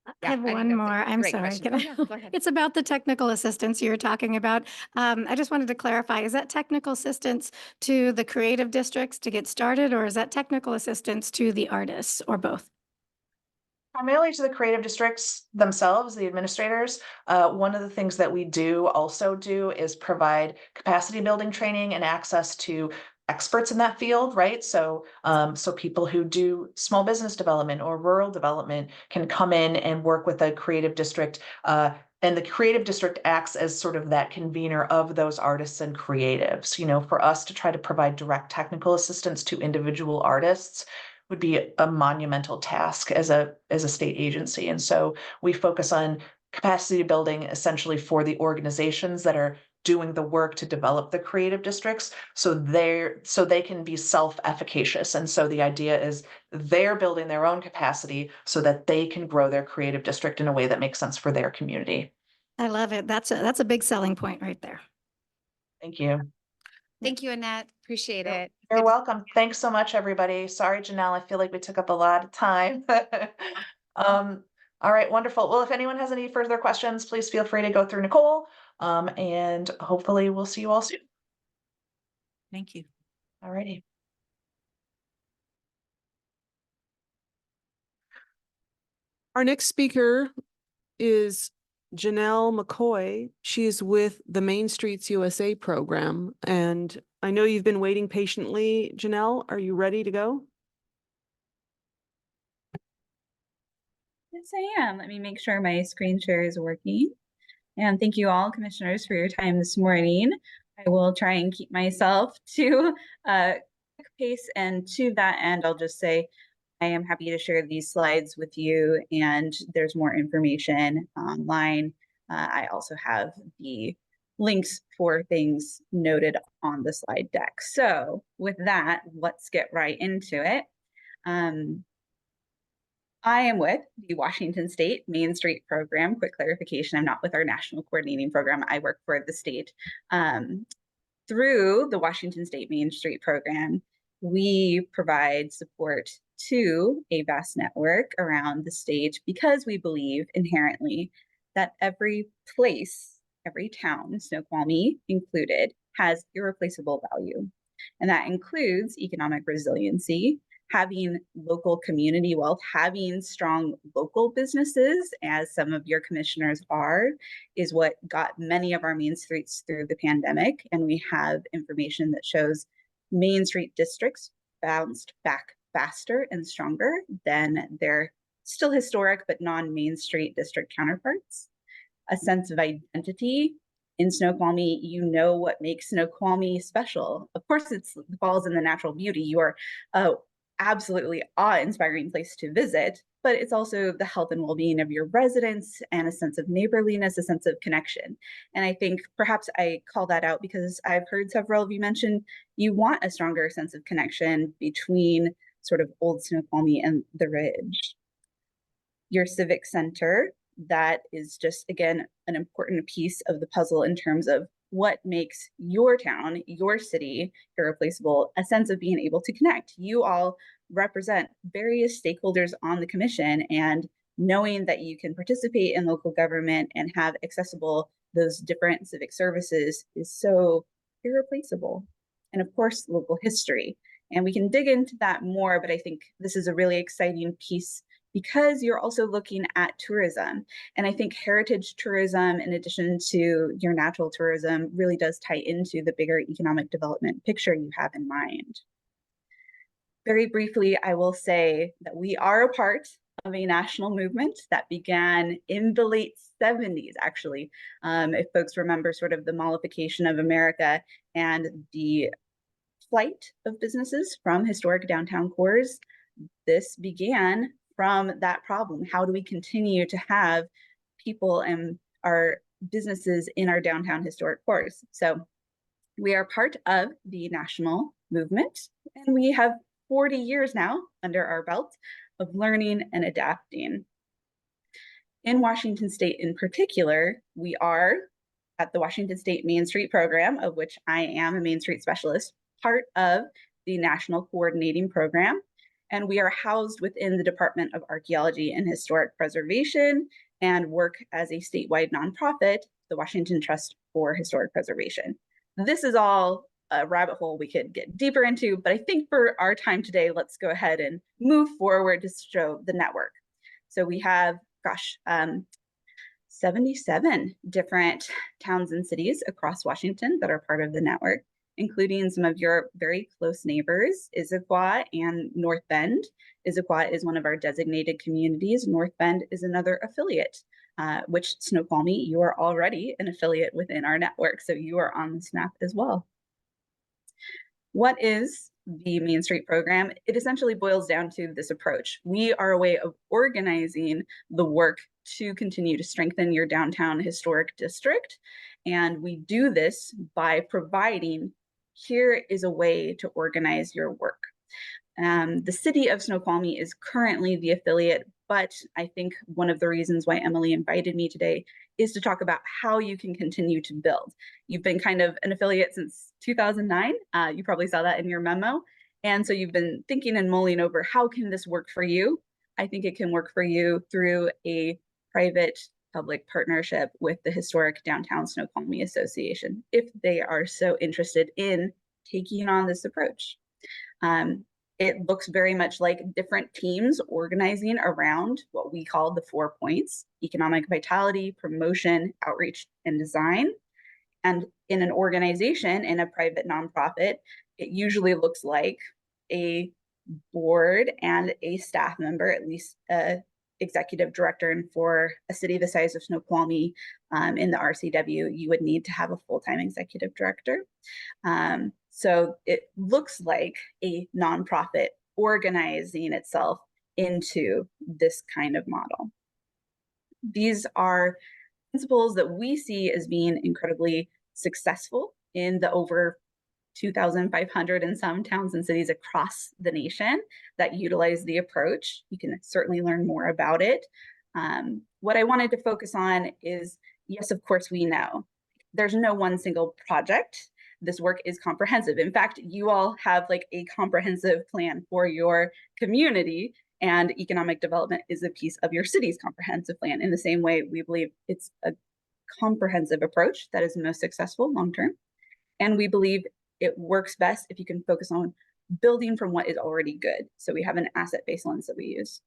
I Yeah, have I think one that's a more. I'm great sorry. question. Can Oh, I- yeah, go ahead. It's about the technical assistance you were talking about. I just wanted to clarify, is that technical assistance to the creative districts to get started, or is that technical assistance to the artists, or both? Primarily to the creative districts themselves, the administrators. One of the things that we also do is provide capacity building training and access to experts in that field, right? So, so people who do small business development or rural development can come in and work with a creative district. And the creative district acts as sort of that convener of those artists and creatives. You know, for us to try to provide direct technical assistance to individual artists would be a monumental task as a state agency. And so we focus on capacity building essentially for the organizations that are doing the work to develop the creative districts, so they can be self-efficacious. And so the idea is they're building their own capacity so that they can grow their creative district in a way that makes sense for their community. I love it. That's a big selling point right there. Thank you. Thank you, Annette. Appreciate it. You're Good to- welcome. Thanks so much, everybody. Sorry, Janelle, I feel like we took up a lot of time. All right, wonderful. Well, if anyone has any further questions, please feel free to go through Nicole. And hopefully we'll see you all soon. Thank you. All righty. Our next speaker is Janelle McCoy. She's with the Main Streets USA program. And I know you've been waiting patiently. Janelle, are you ready to go? Yes, I am. Let me make sure my screen share is working. And thank you all, commissioners, for your time this morning. I will try and keep myself to a quick pace. And to that end, I'll just say I am happy to share these slides with you, and there's more information online. I also have the links for things noted on the slide deck. So with that, let's get right into it. I am with the Washington State Main Street Program. Quick clarification, I'm not with our national coordinating program. I work for the state. Through the Washington State Main Street Program, we provide support to a vast network around the state because we believe inherently that every place, every town, Snoqualmie included, has irreplaceable value. And that includes economic resiliency, having local community wealth, having strong local businesses, as some of your commissioners are, is what got many of our main streets through the pandemic. And we have information that shows Main Street districts bounced back faster and stronger than their still historic but non-Main Street district counterparts. A sense of identity. In Snoqualmie, you know what makes Snoqualmie special. Of course, it falls in the natural beauty. You are absolutely awe-inspiring place to visit, but it's also the health and well-being of your residents and a sense of neighborliness, a sense of connection. And I think perhaps I call that out because I've heard several of you mention you want a stronger sense of connection between sort of old Snoqualmie and the Ridge. Your civic center, that is just, again, an important piece of the puzzle in terms of what makes your town, your city, irreplaceable, a sense of being able to connect. You all represent various stakeholders on the commission, and knowing that you can participate in local government and have accessible those different civic services is so irreplaceable. And of course, local history. And we can dig into that more, but I think this is a really exciting piece because you're also looking at tourism. And I think heritage tourism, in addition to your natural tourism, really does tie into the bigger economic development picture you have in mind. Very briefly, I will say that we are a part of a national movement that began in the late 70s, actually. If folks remember sort of the mallification of America and the flight of businesses from historic downtown cores, this began from that problem. How do we continue to have people and our businesses in our downtown historic cores? So we are part of the national movement, and we have 40 years now under our belt of learning and adapting. In Washington State in particular, we are at the Washington State Main Street program, of which I am a Main Street specialist, part of the National Coordinating Program. And we are housed within the Department of Archaeology and Historic Preservation and work as a statewide nonprofit, the Washington Trust for Historic Preservation. This is all a rabbit hole we could get deeper into, but I think for our time today, let's go ahead and move forward to show the network. So we have, 77 different towns and cities across Washington that are part of the network, including some of your very close neighbors, Issaquah and North Bend. Issaquah is one of our designated communities. North Bend is another affiliate, which Snoqualmie, you are already an affiliate within our network, so you are on this map as well. What is the Main Street program? It essentially boils down to this approach. We are a way of organizing the work to continue to strengthen your downtown historic district. And we do this by providing, here is a way to organize your work. The city of Snoqualmie is currently the affiliate, but I think one of the reasons why Emily invited me today is to talk about how you can continue to build. You've been kind of an affiliate since 2009. You probably saw that in your memo. And so you've been thinking and mulling over, how can this work for you? I think it can work for you through a private public partnership with the Historic Downtown Snoqualmie Association, if they are so interested in taking on this approach. It looks very much like different teams organizing around what we call the 4 points: economic vitality, promotion, outreach, and design. And in an organization, in a private nonprofit, it usually looks like a board and a staff member, at least a executive director. And for a city the size of Snoqualmie, in the RCW, you would need to have a full-time executive director. So it looks like a nonprofit organizing itself into this kind of model. These are principles that we see as being incredibly successful in the over 2,500 and some towns and cities across the nation that utilize the approach. You can certainly learn more about it. What I wanted to focus on is, yes, of course, we know there's no one single project. This work is comprehensive. In fact, you all have like a comprehensive plan for your community, and economic development is a piece of your city's comprehensive plan. In the same way, we believe it's a comprehensive approach that is most successful long-term. And we believe it works best if you can focus on building from what is already good. So we have an asset-based lens that we use.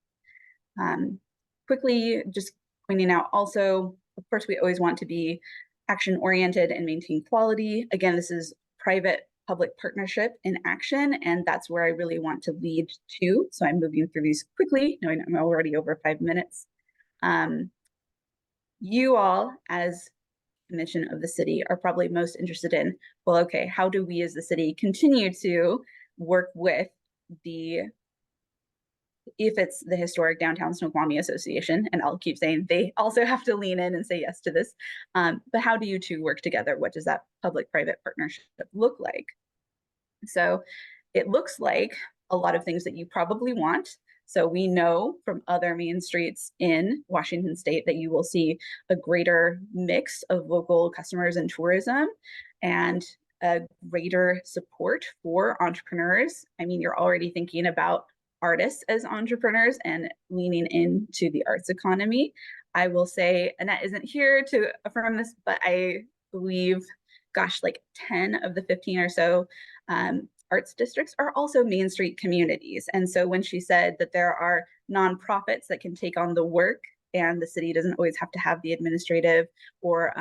Quickly, just pointing out also, of course, we always want to be action-oriented and maintain quality. Again, this is private-public partnership in action, and that's where I really want to lead to. So I'm moving through these quickly, knowing I'm already over 5 minutes. You all, as the mission of the city, are probably most interested in, well, okay, how do we as the city continue to work with if it's the Historic Downtown Snoqualmie Association, and I'll keep saying they also have to lean in and say yes to this, but how do you two work together? What does that public-private partnership look like? So it looks like a lot of things that you probably want. So we know from other main streets in Washington State that you will see a greater mix of local customers and tourism, and a greater support for entrepreneurs. I mean, you're already thinking about artists as entrepreneurs and leaning into the arts economy. I will say, Annette isn't here to affirm this, but I believe, gosh, like 10 of the 15 or so arts districts are also Main Street communities. And so when she said that there are nonprofits that can take on the work and the city doesn't always have to have the administrative or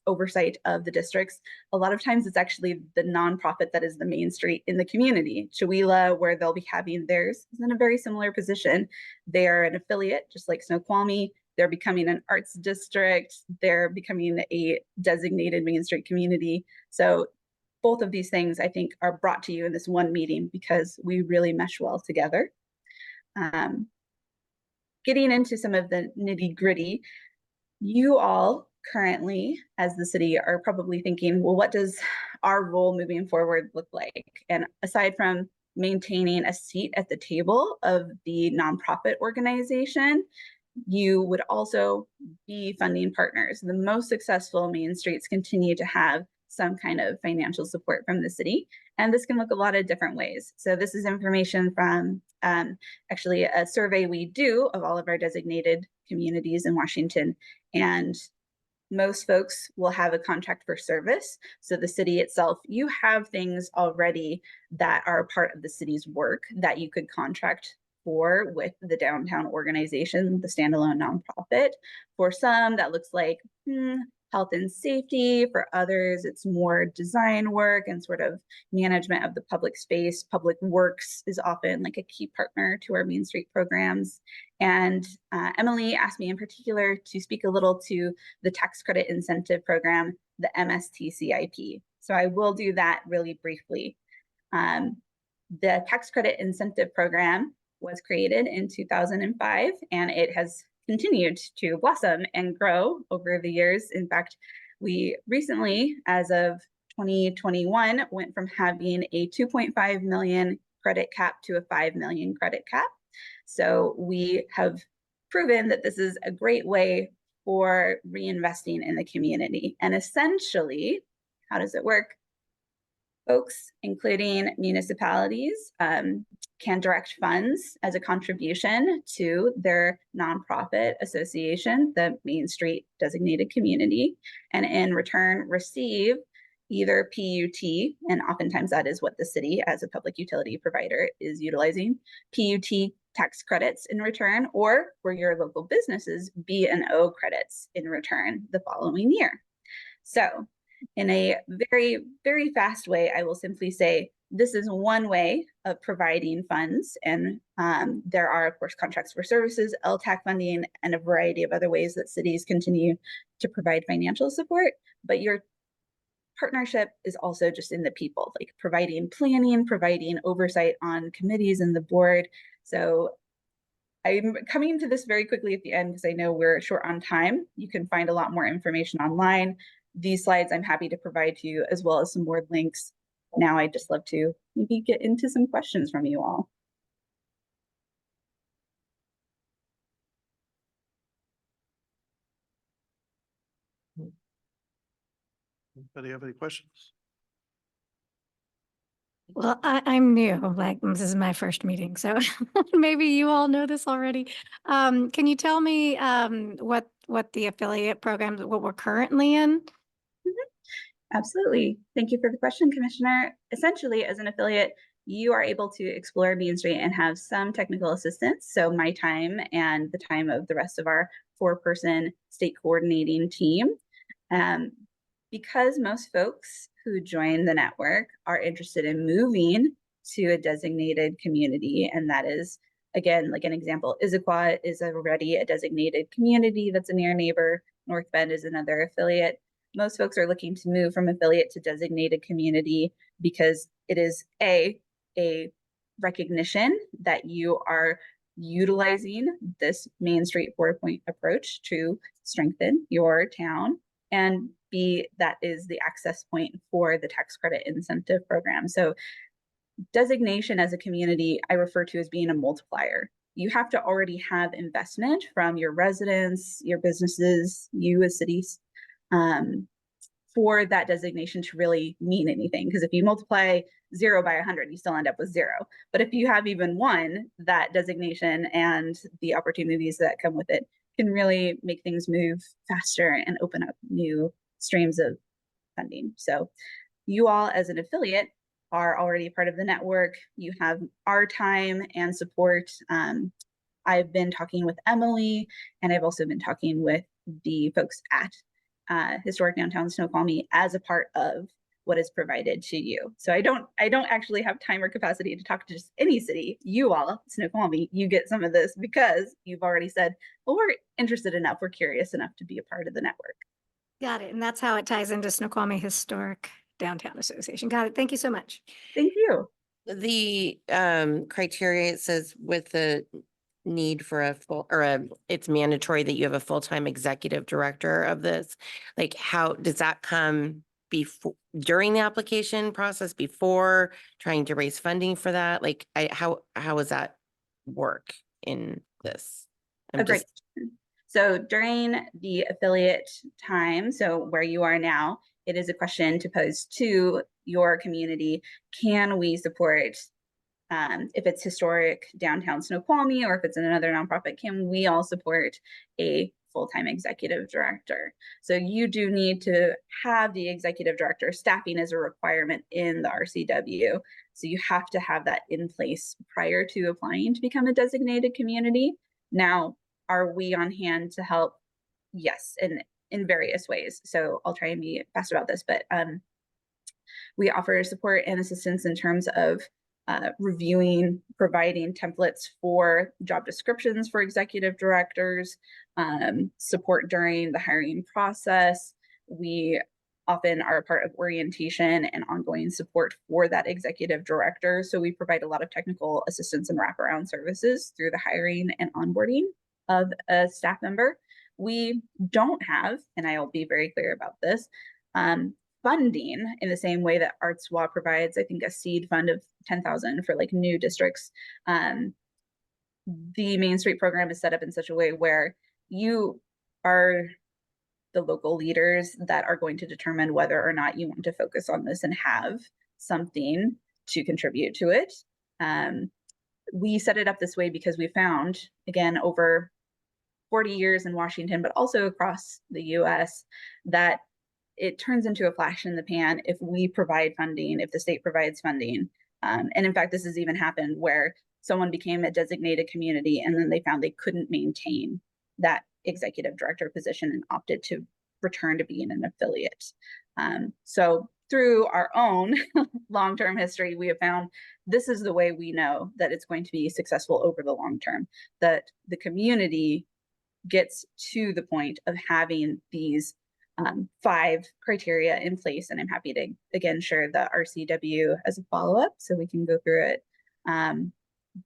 oversight of the districts. A lot of times it's actually the nonprofit that is the main street in the community. Chewelah, where they'll be having theirs, is in a very similar position. They are an affiliate, just like Snoqualmie. They're becoming an arts district. They're becoming a designated Main Street community. So both of these things, I think, are brought to you in this one meeting because we really mesh well together. Getting into some of the nitty gritty, you all currently, as the city, are probably thinking, well, what does our role moving forward look like? And aside from maintaining a seat at the table of the nonprofit organization, you would also be funding partners. The most successful Main Streets continue to have some kind of financial support from the city. And this can look a lot of different ways. So this is information from actually a survey we do of all of our designated communities in Washington. And most folks will have a contract for service. So the city itself, you have things already that are part of the city's work that you could contract for with the downtown organization, the standalone nonprofit. For some, that looks like health and safety. For others, it's more design work and sort of management of the public space. Public Works is often like a key partner to our Main Street programs. And Emily asked me in particular to speak a little to the tax credit incentive program, the MSTCIP. So I will do that really briefly. The tax credit incentive program was created in 2005, and it has continued to blossom and grow over the years. In fact, we recently, as of 2021, went from having a 2.5 million credit cap to a 5 million credit cap. So we have proven that this is a great way for reinvesting in the community. And essentially, how does it work? Folks, including municipalities, can direct funds as a contribution to their nonprofit association, the Main Street Designated Community, and in return receive either PUT, and oftentimes that is what the city as a public utility provider is utilizing, PUT tax credits in return, or for your local businesses, B&O credits in return the following year. So in a very, very fast way, I will simply say this is one way of providing funds. And there are, of course, contracts for services, LTAC funding, and a variety of other ways that cities continue to provide financial support. But your partnership is also just in the people, like providing planning, providing oversight on committees and the board. So I'm coming to this very quickly at the end because I know we're short on time. You can find a lot more information online. These slides I'm happy to provide to you, as well as some more links. Now I'd just love to maybe get into some questions from you all. Anybody have any questions? Well, I'm new, like this is my first meeting, so maybe you all know this already. Can you tell me what the affiliate programs, what we're currently in? Absolutely. Thank you for the question, Commissioner. Essentially, as an affiliate, you are able to explore Main Street and have some technical assistance. So my time and the time of the rest of our 4-person state coordinating team. Because most folks who join the network are interested in moving to a designated community, and that is, again, like an example, Issaquah is already a designated community that's a near neighbor. North Bend is another affiliate. Most folks are looking to move from affiliate to designated community because it is a recognition that you are utilizing this Main Street 4-point approach to strengthen your town, and B, that is the access point for the tax credit incentive program. So designation as a community, I refer to as being a multiplier. You have to already have investment from your residents, your businesses, you as cities, for that designation to really mean anything. Because if you multiply 0 by 100, you still end up with 0. But if you have even 1, that designation and the opportunities that come with it can really make things move faster and open up new streams of funding. So you all as an affiliate are already part of the network. You have our time and support. I've been talking with Emily, and I've also been talking with the folks at Historic Downtown Snoqualmie as a part of what is provided to you. So I don't actually have time or capacity to talk to just any city. You all, Snoqualmie, you get some of this because you've already said, well, we're interested enough, we're curious enough to be a part of the network. Got it. And that's how it ties into Snoqualmie Historic Downtown Association. Got it. Thank you so much. Thank you. The criteria, it says with the need for a full, or it's mandatory that you have a full-time executive director of this. Like, how does that come before, during the application process, before trying to raise funding for that? Like, how does that work in this? I'm Great. So during the affiliate time, so where you are now, it is a question to pose to your community. Can we support, if it's Historic Downtown Snoqualmie or if it's another nonprofit, can we all support a full-time executive director? So you do need to have the executive director. Staffing is a requirement in the RCW. So you have to have that in place prior to applying to become a designated community. Now, are we on hand to help? Yes, in various ways. So I'll try and be fast about this, but we offer support and assistance in terms of reviewing, providing templates for job descriptions for executive directors, support during the hiring process. We often are a part of orientation and ongoing support for that executive director. So we provide a lot of technical assistance and wraparound services through the hiring and onboarding of a staff member. We don't have, and I'll be very clear about this, funding in the same way that ArtsWA provides, I think, a seed fund of $10,000 for like new districts. The Main Street program is set up in such a way where you are the local leaders that are going to determine whether or not you want to focus on this and have something to contribute to it. We set it up this way because we found, again, over 40 years in Washington, but also across the US, that it turns into a flash in the pan if we provide funding, if the state provides funding. And in fact, this has even happened where someone became a designated community and then they found they couldn't maintain that executive director position and opted to return to being an affiliate. So through our own long-term history, we have found this is the way we know that it's going to be successful over the long term, that the community gets to the point of having these 5 criteria in place. And I'm happy to, again, share the RCW as a follow-up so we can go through it.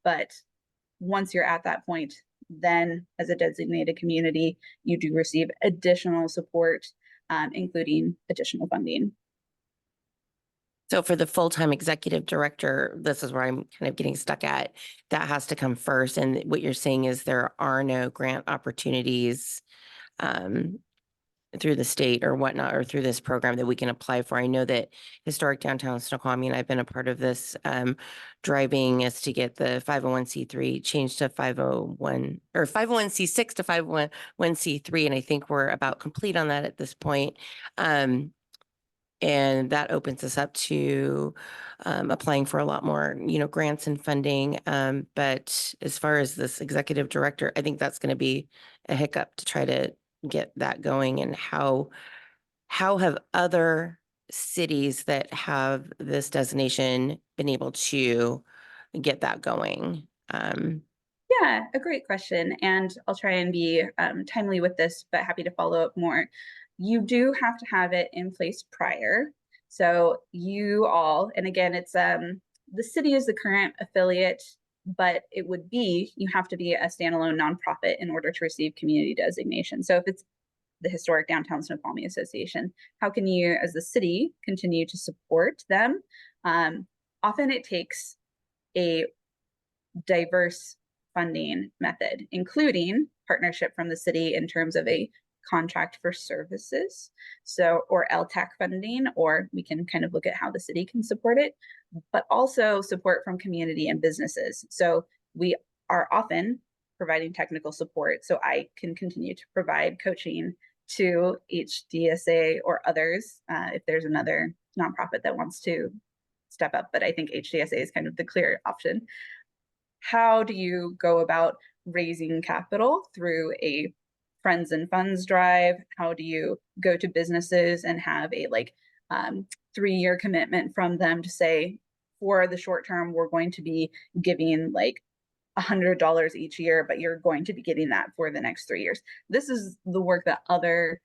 But once you're at that point, then as a designated community, you do receive additional support, including additional funding. So for the full-time executive director, this is where I'm kind of getting stuck at. That has to come first. And what you're saying is there are no grant opportunities through the state or whatnot, or through this program that we can apply for. I know that Historic Downtown Snoqualmie, and I've been a part of this, driving us to get the 501c3 changed to 501 or 501c6 to 501c3. And I think we're about complete on that at this point. And that opens us up to applying for a lot more, grants and funding. But as far as this executive director, I think that's going to be a hiccup to try to get that going. And how have other cities that have this designation been able to get that going? Yeah, a great question. And I'll try and be timely with this, but happy to follow up more. You do have to have it in place prior. So you all, and again, it's the city is the current affiliate, but it would be, you have to be a standalone nonprofit in order to receive community designation. So if it's the Historic Downtown Snoqualmie Association, how can you, as the city, continue to support them? Often it takes a diverse funding method, including partnership from the city in terms of a contract for services, so, or LTAC funding, or we can kind of look at how the city can support it, but also support from community and businesses. So we are often providing technical support, so I can continue to provide coaching to HDSA or others if there's another nonprofit that wants to step up, but I think HDSA is kind of the clear option. how do you go about raising capital through a friends and funds drive? How do you go to businesses and have a 3-year commitment from them to say, for the short term, we're going to be giving like $100 each year, but you're going to be getting that for the next 3 years. This is the work that other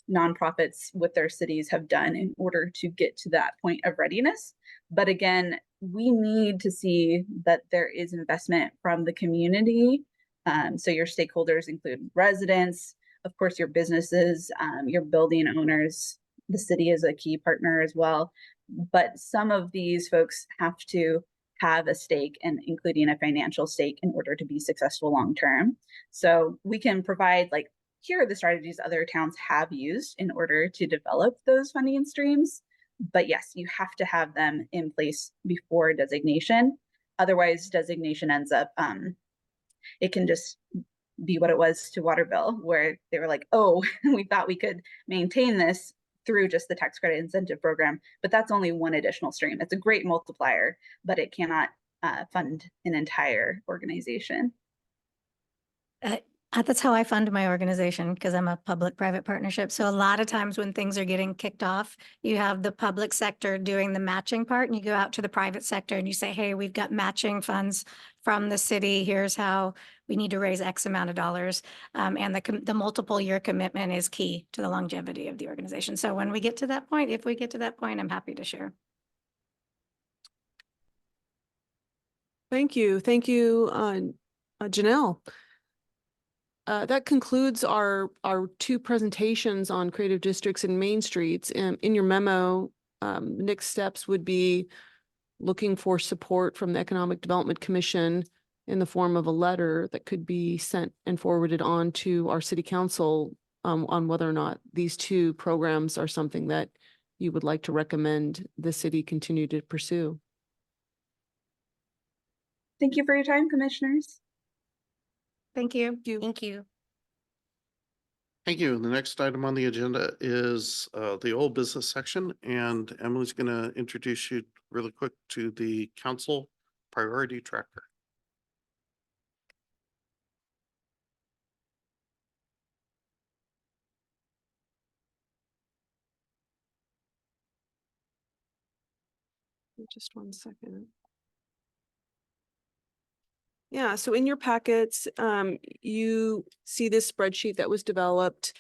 nonprofits with their cities have done in order to get to that point of readiness. But again, we need to see that there is investment from the community. So your stakeholders include residents, of course, your businesses, your building owners. The city is a key partner as well. But some of these folks have to have a stake, and including a financial stake, in order to be successful long term. So we can provide like, here are the strategies other towns have used in order to develop those funding streams. But yes, you have to have them in place before designation. Otherwise, designation ends up, it can just be what it was to water bill, where they were like, oh, we thought we could maintain this through just the tax credit incentive program, but that's only one additional stream. It's a great multiplier, but it cannot fund an entire organization. That's how I fund my organization, because I'm a public-private partnership. So a lot of times when things are getting kicked off, you have the public sector doing the matching part, and you go out to the private sector and you say, hey, we've got matching funds from the city. Here's how we need to raise X amount of dollars. And the multiple year commitment is key to the longevity of the organization. So when we get to that point, if we get to that point, I'm happy to share. Thank you. Thank you, Janelle. That concludes our two presentations on creative districts and main streets. And in your memo, next steps would be looking for support from the Economic Development Commission in the form of a letter that could be sent and forwarded on to our city council on whether or not these two programs are something that you would like to recommend the city continue to pursue. Thank you for your time, commissioners. Thank you. Thank you. Thank you. The next item on the agenda is the old business section, and Emily's going to introduce you really quick to the council priority tracker. Just 1 second. Yeah, so in your packets, you see this spreadsheet that was developed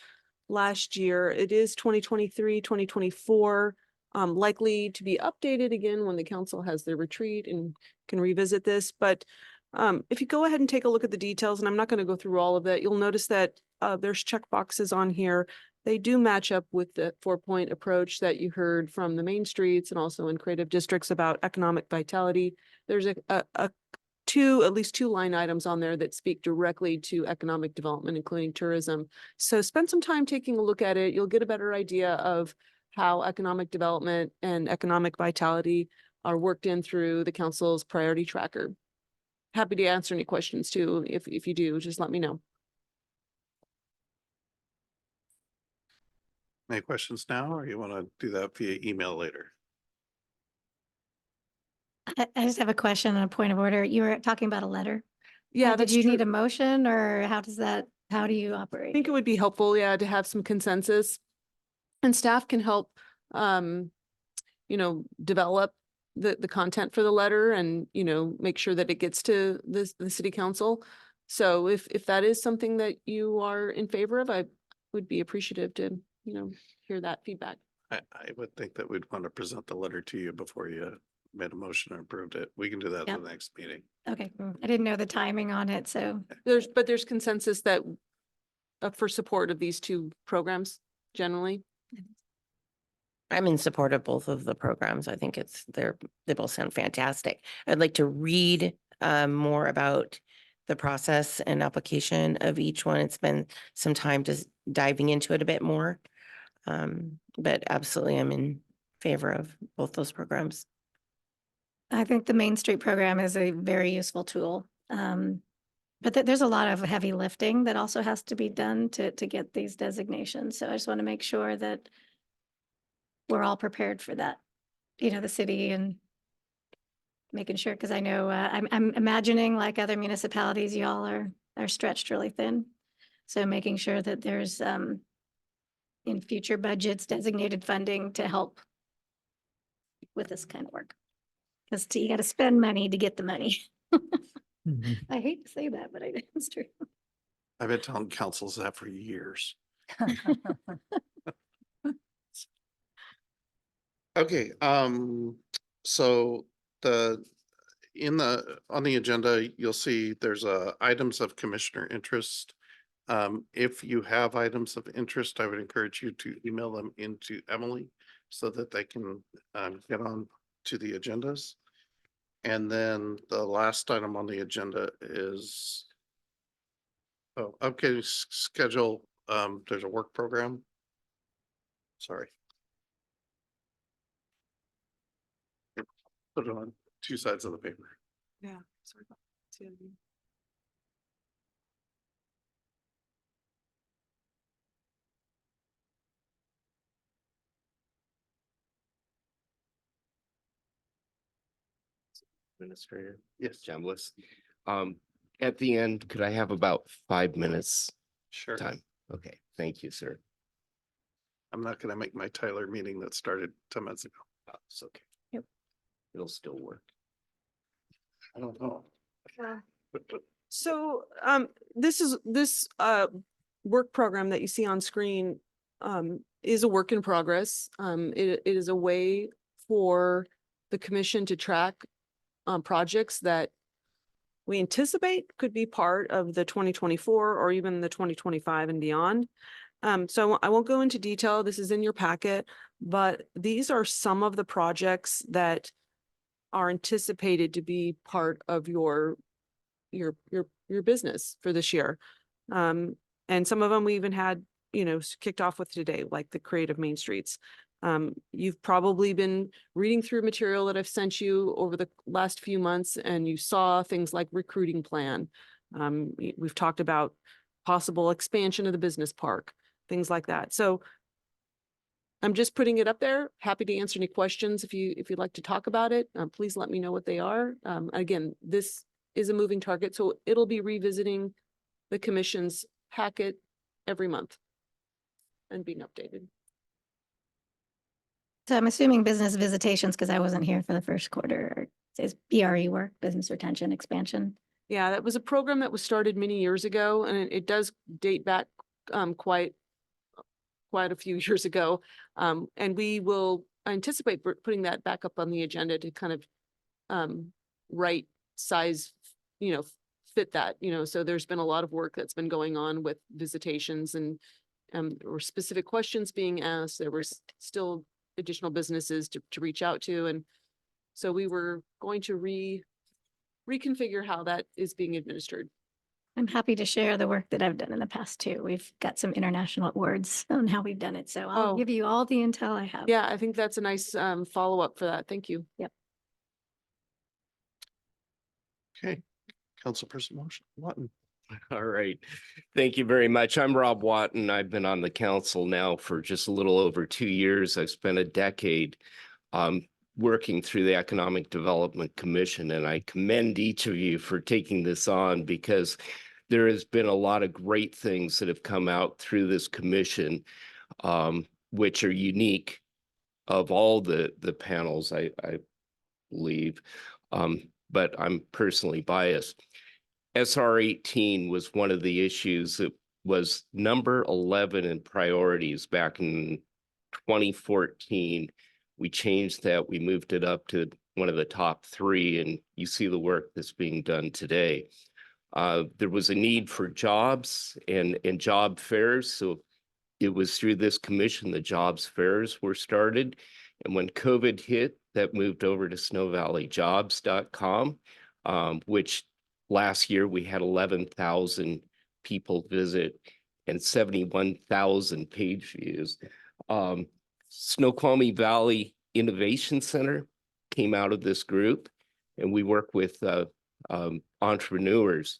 last year. It is 2023, 2024, likely to be updated again when the council has their retreat and can revisit this. But if you go ahead and take a look at the details, and I'm not going to go through all of that, you'll notice that there's check boxes on here. They do match up with the 4-point approach that you heard from the main streets and also in creative districts about economic vitality. There's at least two line items on there that speak directly to economic development, including tourism. So spend some time taking a look at it. You'll get a better idea of how economic development and economic vitality are worked in through the council's priority tracker. Happy to answer any questions too. If you do, just let me know. Any questions now, or you want to do that via email later? I just have a question and a point of order. You were talking about a letter. Yeah, Did that's you true. need a motion, or how do you I operate? think it would be helpful, yeah, to have some consensus. And staff can help, develop the content for the letter and, make sure that it gets to the city council. So if that is something that you are in favor of, I would be appreciative to, hear that feedback. I would think that we'd want to present the letter to you before you made a motion and approved it. We can do that at the next meeting. Okay, I didn't know the timing on it, so. There's consensus that for support of these two programs generally. I'm in support of both of the programs. I think they both sound fantastic. I'd like to read more about the process and application of each one. It's been some time just diving into it a bit more. But absolutely, I'm in favor of both those programs. I think the Main Street program is a very useful tool. But there's a lot of heavy lifting that also has to be done to get these designations. So I just want to make sure that we're all prepared for that, the city and making sure, because I know, I'm imagining like other municipalities, y'all are stretched really thin. So making sure that there's, in future budgets, designated funding to help with this kind of work. Because you got to spend money to get the money. I hate to say that, but it's true. I've been telling councils that for years. Okay, so on the agenda, you'll see there's items of commissioner interest. If you have items of interest, I would encourage you to email them into Emily so that they can get on to the agendas. And then the last item on the agenda is schedule. There's a work program. Sorry. Put it on two sides of the paper. Yeah. Sorry about that. Administrator. Yes, Chambliss. At the end, could I have about 5 minutes sure. time? Okay, thank you, sir. I'm not gonna make my Tyler meeting that started 10 minutes ago. Oh, it's okay. Yep. It'll still work. I don't know. So this work program that you see on screen is a work in progress. It is a way for the commission to track projects that we anticipate could be part of the 2024 or even the 2025 and beyond. So I won't go into detail. This is in your packet, but these are some of the projects that are anticipated to be part of your business for this year. And some of them we even had, kicked off with today, like the Creative Main Streets. You've probably been reading through material that I've sent you over the last few months, and you saw things like recruiting plan. We've talked about possible expansion of the business park, things like that. So I'm just putting it up there. Happy to answer any questions if you'd like to talk about it. Please let me know what they are. Again, this is a moving target, so it'll be revisiting the commission's packet every month and being updated. So I'm assuming business visitations, because I wasn't here for the first quarter, says BRE work, business retention expansion. Yeah, that was a program that was started many years ago, and it does date back quite a few years ago. And we will anticipate putting that back up on the agenda to kind of right size, fit that, so there's been a lot of work that's been going on with visitations and or specific questions being asked. There were still additional businesses to reach out to. And so we were going to reconfigure how that is being administered. I'm happy to share the work that I've done in the past too. We've got some international awards on how we've done it. So I'll give you all the intel I have. Yeah, I think that's a nice follow-up for that. Thank you. Yep. Okay, Councilperson Watton. All right. Thank you very much. I'm Rob Watton. I've been on the council now for just a little over 2 years. I've spent a decade working through the Economic Development Commission, and I commend each of you for taking this on because there has been a lot of great things that have come out through this commission, which are unique of all the panels, I believe, but I'm personally biased. SR 18 was one of the issues that was number 11 in priorities back in 2014. We changed that. We moved it up to one of the top 3, and you see the work that's being done today. There was a need for jobs and job fairs. So it was through this commission the jobs fairs were started. And when COVID hit, that moved over to snowvalleyjobs.com, which last year we had 11,000 people visit and 71,000 page views. Snoqualmie Valley Innovation Center came out of this group, and we work with entrepreneurs.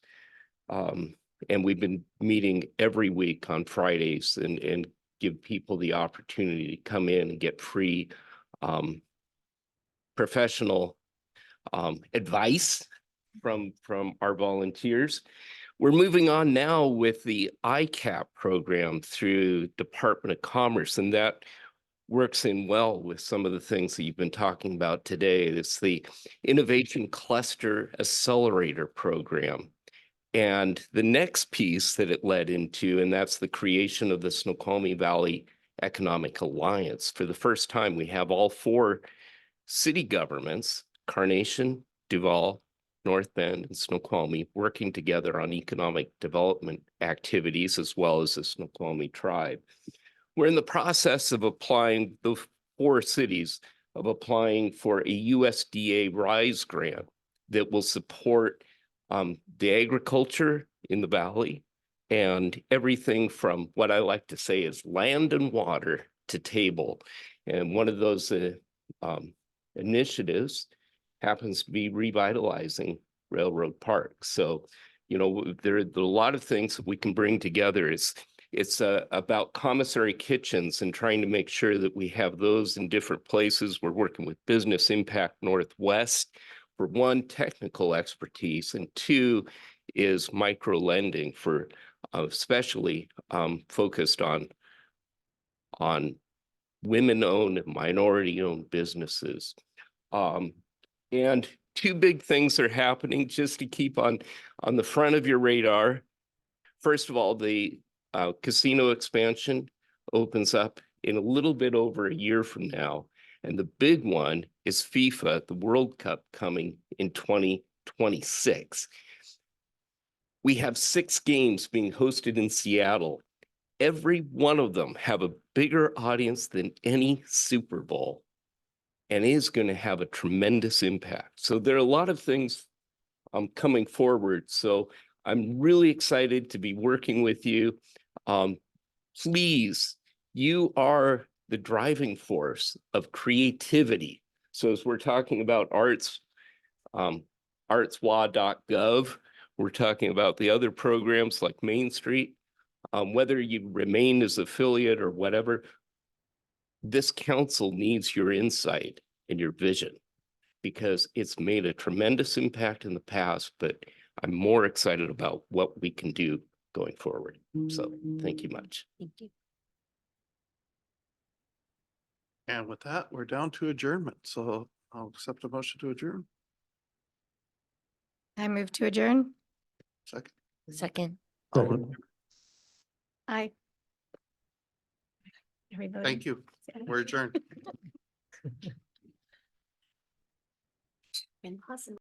And we've been meeting every week on Fridays and give people the opportunity to come in and get free professional advice from our volunteers. We're moving on now with the ICAP program through Department of Commerce, and that works in well with some of the things that you've been talking about today. It's the Innovation Cluster Accelerator Program. And the next piece that it led into, and that's the creation of the Snoqualmie Valley Economic Alliance. For the first time, we have all 4 city governments, Carnation, Duval, North Bend, and Snoqualmie, working together on economic development activities, as well as the Snoqualmie tribe. We're in the process of applying, the 4 cities, of applying for a USDA RISE grant that will support the agriculture in the valley and everything from what I like to say is land and water to table. And one of those initiatives happens to be revitalizing Railroad Park. So, you know, there are a lot of things that we can bring together. It's about commissary kitchens and trying to make sure that we have those in different places. We're working with Business Impact Northwest for 1, technical expertise, and 2 is micro lending for especially focused on women-owned and minority-owned businesses. And 2 big things are happening just to keep on the front of your radar. First of all, the casino expansion opens up in a little bit over a year from now. And the big one is FIFA, the World Cup, coming in 2026. We have 6 games being hosted in Seattle. Every one of them have a bigger audience than any Super Bowl and is going to have a tremendous impact. So there are a lot of things coming forward. So I'm really excited to be working with you. Please, you are the driving force of creativity. So as we're talking about arts, artswa.gov, we're talking about the other programs like Main Street, whether you remain as affiliate or whatever, this council needs your insight and your vision because it's made a tremendous impact in the past, but I'm more excited about what we can do going forward. So thank you much. Thank you. And with that, we're down to adjournment. So I'll accept a motion to adjourn. I move to adjourn. Second. Second. All- Aye. Everybody. Thank you. We're adjourned. Been awesome.